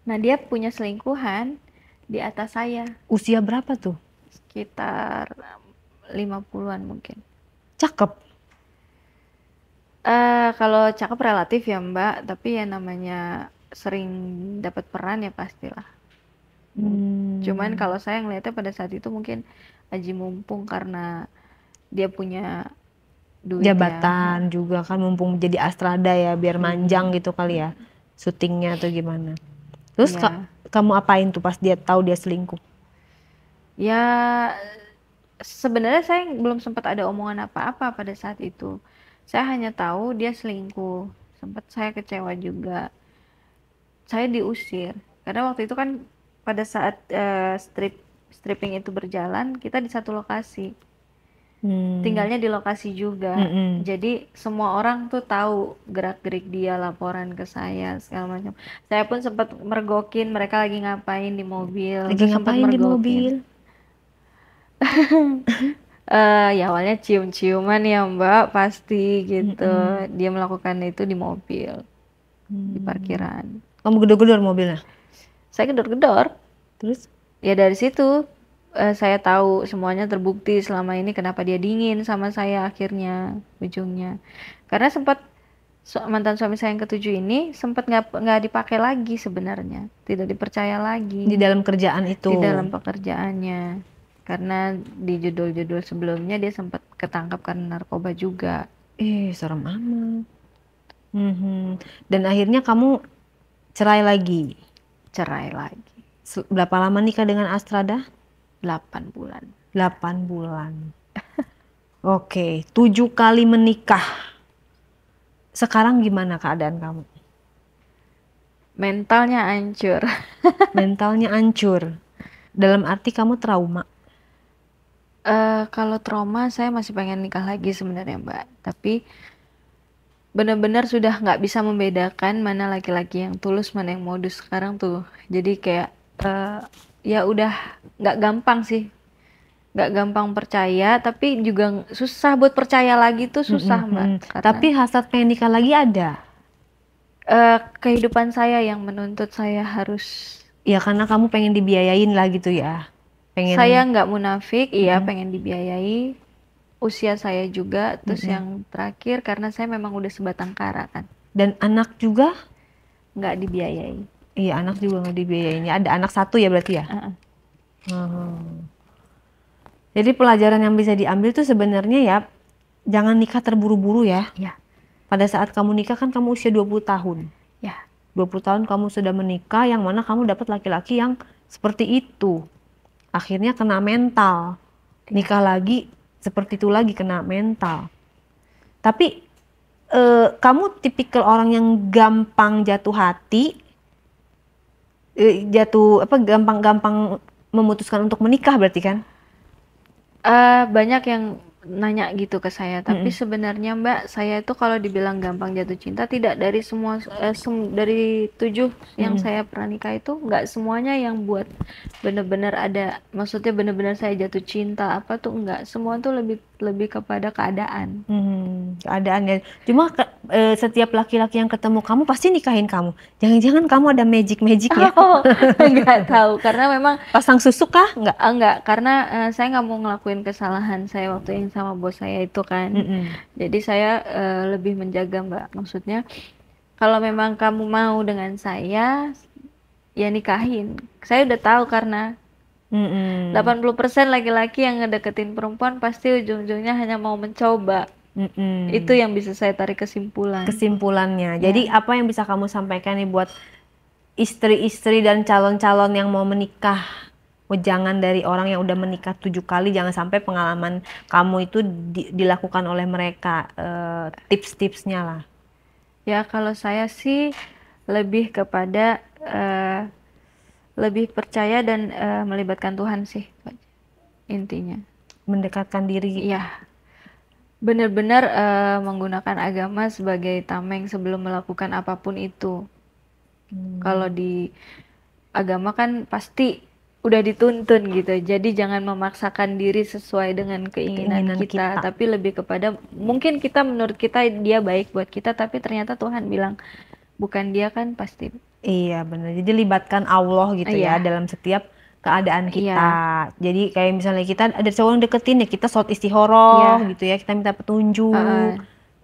Nah dia punya selingkuhan di atas saya. Usia berapa tuh? Sekitar 50-an mungkin. Cakep? Kalau cakep relatif ya Mbak, tapi ya namanya sering dapat peran ya pastilah. Cuman kalau saya ngeliatnya pada saat itu mungkin aji mumpung karena dia punya duit jabatan juga kan, mumpung jadi Astrada ya, biar manjang gitu kali ya syutingnya atau gimana. Terus kamu apain tuh pas dia tahu dia selingkuh? Ya sebenarnya saya belum sempat ada omongan apa-apa pada saat itu. Saya hanya tahu dia selingkuh. Sempat saya kecewa juga. Saya diusir karena waktu itu kan pada saat stripping itu berjalan, kita di satu lokasi. Tinggalnya di lokasi juga. Jadi semua orang tuh tahu gerak-gerik dia, laporan ke saya segala macam. Saya pun sempat mergokin mereka lagi ngapain di mobil. Lagi ngapain di mobil? Ya awalnya cium-ciuman ya Mbak, pasti gitu. Dia melakukan itu di mobil, di parkiran. Kamu gedor-gedor mobilnya? Saya gedor-gedor. Terus? Ya dari situ saya tahu semuanya terbukti selama ini kenapa dia dingin sama saya akhirnya ujungnya. Karena sempat mantan suami saya yang ke-7 ini sempat nggak dipakai lagi sebenarnya, tidak dipercaya lagi di dalam kerjaan itu. Di dalam pekerjaannya. Karena di judul-judul sebelumnya dia sempat ketangkap karena narkoba juga. Serem amat. Dan akhirnya kamu cerai lagi? Cerai lagi. Berapa lama nikah dengan Astrada? 8 bulan. 8 bulan. Oke, 7 kali menikah. Sekarang gimana keadaan kamu? Mentalnya hancur. Mentalnya hancur. Dalam arti kamu trauma? Kalau trauma saya masih pengen nikah lagi sebenarnya Mbak. Tapi benar-benar sudah nggak bisa membedakan mana laki-laki yang tulus, mana yang modus sekarang tuh. Jadi kayak ya udah nggak gampang sih. Nggak gampang percaya, tapi juga susah buat percaya lagi tuh susah Mbak. Karena, tapi hasrat pengen nikah lagi ada? Kehidupan saya yang menuntut saya harus. Ya karena kamu pengen dibiayain lah gitu ya? Pengen. Saya nggak munafik, iya pengen dibiayai. Usia saya juga, terus yang terakhir karena saya memang udah sebatang kara kan, Dan anak juga? nggak dibiayai. Iya, anak juga nggak dibiayain. Ada anak satu ya berarti ya? Heeh. Jadi pelajaran yang bisa diambil tuh sebenarnya ya, jangan nikah terburu-buru ya. Ya, Pada saat kamu nikah kan kamu usia 20 tahun. ya, 20 tahun kamu sudah menikah, yang mana kamu dapat laki-laki yang seperti itu. Akhirnya kena mental. Nikah lagi, seperti itu lagi, kena mental. Tapi kamu tipikal orang yang gampang jatuh hati, gampang-gampang memutuskan untuk menikah berarti kan? banyak yang nanya gitu ke saya, tapi sebenarnya Mbak, saya itu kalau dibilang gampang jatuh cinta, tidak dari semua, dari 7 yang saya pernah nikah itu, nggak semuanya yang buat bener-bener ada, maksudnya bener-bener saya jatuh cinta apa tuh nggak, semua tuh lebih kepada keadaan. Keadaannya. Cuma setiap laki-laki yang ketemu kamu pasti nikahin kamu. Jangan-jangan kamu ada magic-magicnya. Oh, nggak tahu, karena memang Pasang susu kah? Enggak. enggak, karena saya nggak mau ngelakuin kesalahan saya waktu yang sama bos saya itu kan. Jadi saya lebih menjaga Mbak. Maksudnya kalau memang kamu mau dengan saya, ya nikahin. Saya udah tahu karena 80% laki-laki yang ngedeketin perempuan pasti ujung-ujungnya hanya mau mencoba. Itu yang bisa saya tarik kesimpulan. Kesimpulannya. Jadi apa yang bisa kamu sampaikan nih buat istri-istri dan calon-calon yang mau menikah? Jangan dari orang yang udah menikah 7 kali, jangan sampai pengalaman kamu itu dilakukan oleh mereka. Tips-tipsnya lah. Ya kalau saya sih lebih kepada lebih percaya dan melibatkan Tuhan sih intinya. Mendekatkan diri. Iya, benar-benar menggunakan agama sebagai tameng sebelum melakukan apapun itu. Kalau di agama kan pasti udah dituntun gitu, jadi jangan memaksakan diri sesuai dengan keinginan kita, tapi lebih kepada mungkin kita menurut kita dia baik buat kita, tapi ternyata Tuhan bilang bukan dia kan pasti. Iya benar, jadi libatkan Allah gitu ya dalam setiap keadaan kita. Jadi kayak misalnya kita ada cowok yang deketin ya, kita sholat istikharah gitu ya, kita minta petunjuk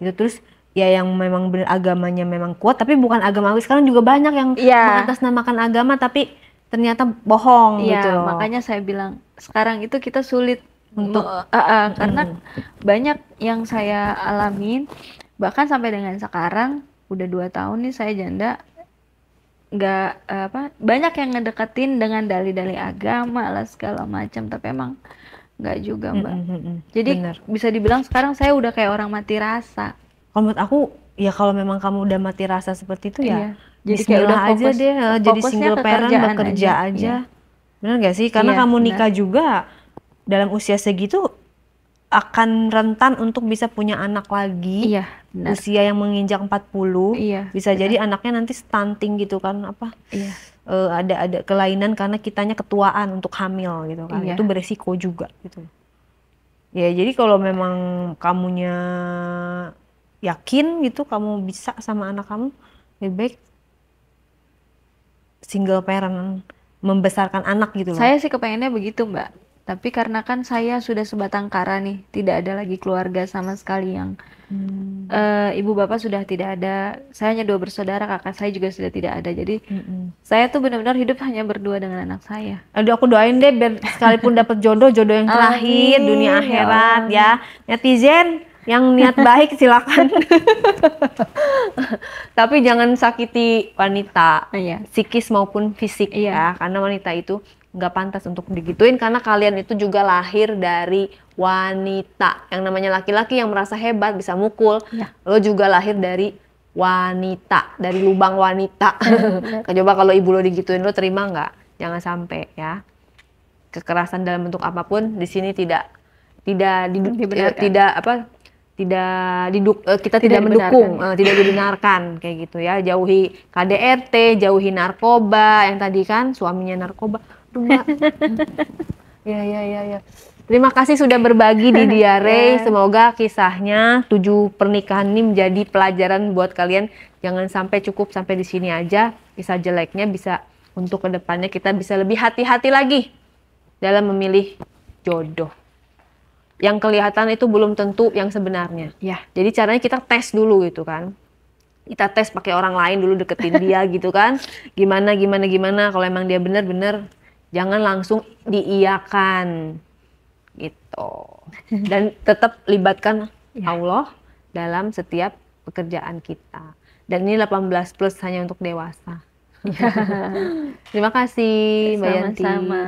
gitu. Terus ya yang memang benar agamanya memang kuat, tapi bukan agama. Sekarang juga banyak yang mengatasnamakan agama tapi ternyata bohong gitu loh. Makanya saya bilang sekarang itu kita sulit untuk karena banyak yang saya alamin, bahkan sampai dengan sekarang udah 2 tahun nih saya janda, nggak banyak yang ngedeketin dengan dalih-dalih agama lah segala macam, tapi emang nggak juga Mbak. Jadi bisa dibilang sekarang saya udah kayak orang mati rasa. Kalau menurut aku ya, kalau memang kamu udah mati rasa seperti itu ya jadi kayak udah aja deh, jadi single parent, bekerja aja. Benar gak sih? Karena kamu nikah juga dalam usia segitu akan rentan untuk bisa punya anak lagi. Usia yang menginjak 40, bisa jadi anaknya nanti stunting gitu kan, ada kelainan karena kitanya ketuaan untuk hamil gitu kan. Itu beresiko juga gitu. Ya jadi kalau memang kamunya yakin gitu kamu bisa sama anak kamu, lebih baik single parent, membesarkan anak gitu loh. Saya sih kepengennya begitu Mbak, tapi karena kan saya sudah sebatang kara nih, tidak ada lagi keluarga sama sekali yang ibu bapak sudah tidak ada, saya hanya 2 bersaudara, kakak saya juga sudah tidak ada, jadi saya tuh benar-benar hidup hanya berdua dengan anak saya. Aduh aku doain deh biar sekalipun dapat jodoh yang terakhir dunia akhirat ya. Netizen yang niat baik silakan. Tapi jangan sakiti wanita, psikis maupun fisik ya, karena wanita itu nggak pantas untuk digituin, karena kalian itu juga lahir dari wanita. Yang namanya laki-laki yang merasa hebat bisa mukul, lo juga lahir dari wanita, dari lubang wanita. Coba kalau ibu lo digituin, lo terima nggak? Jangan sampai ya. Kekerasan dalam bentuk apapun di sini tidak mendukung, tidak dibenarkan kayak gitu ya. Jauhi KDRT, jauhi narkoba, yang tadi kan suaminya narkoba. Aduh, Mbak. Ya. Terima kasih sudah berbagi di Diare. Semoga kisahnya 7 pernikahan ini menjadi pelajaran buat kalian. Jangan sampai cukup sampai di sini aja. Kisah jeleknya bisa untuk kedepannya kita bisa lebih hati-hati lagi. dalam memilih jodoh. Yang kelihatan itu belum tentu yang sebenarnya. Ya. Jadi caranya kita tes dulu gitu kan. Kita tes pakai orang lain dulu, deketin dia gitu kan. Gimana. Kalau emang dia benar-benar, jangan langsung diiyakan gitu. Dan tetap libatkan Allah dalam setiap pekerjaan kita. Dan ini 18 plus hanya untuk dewasa. Terima kasih Mbak Yanti. Sama-sama.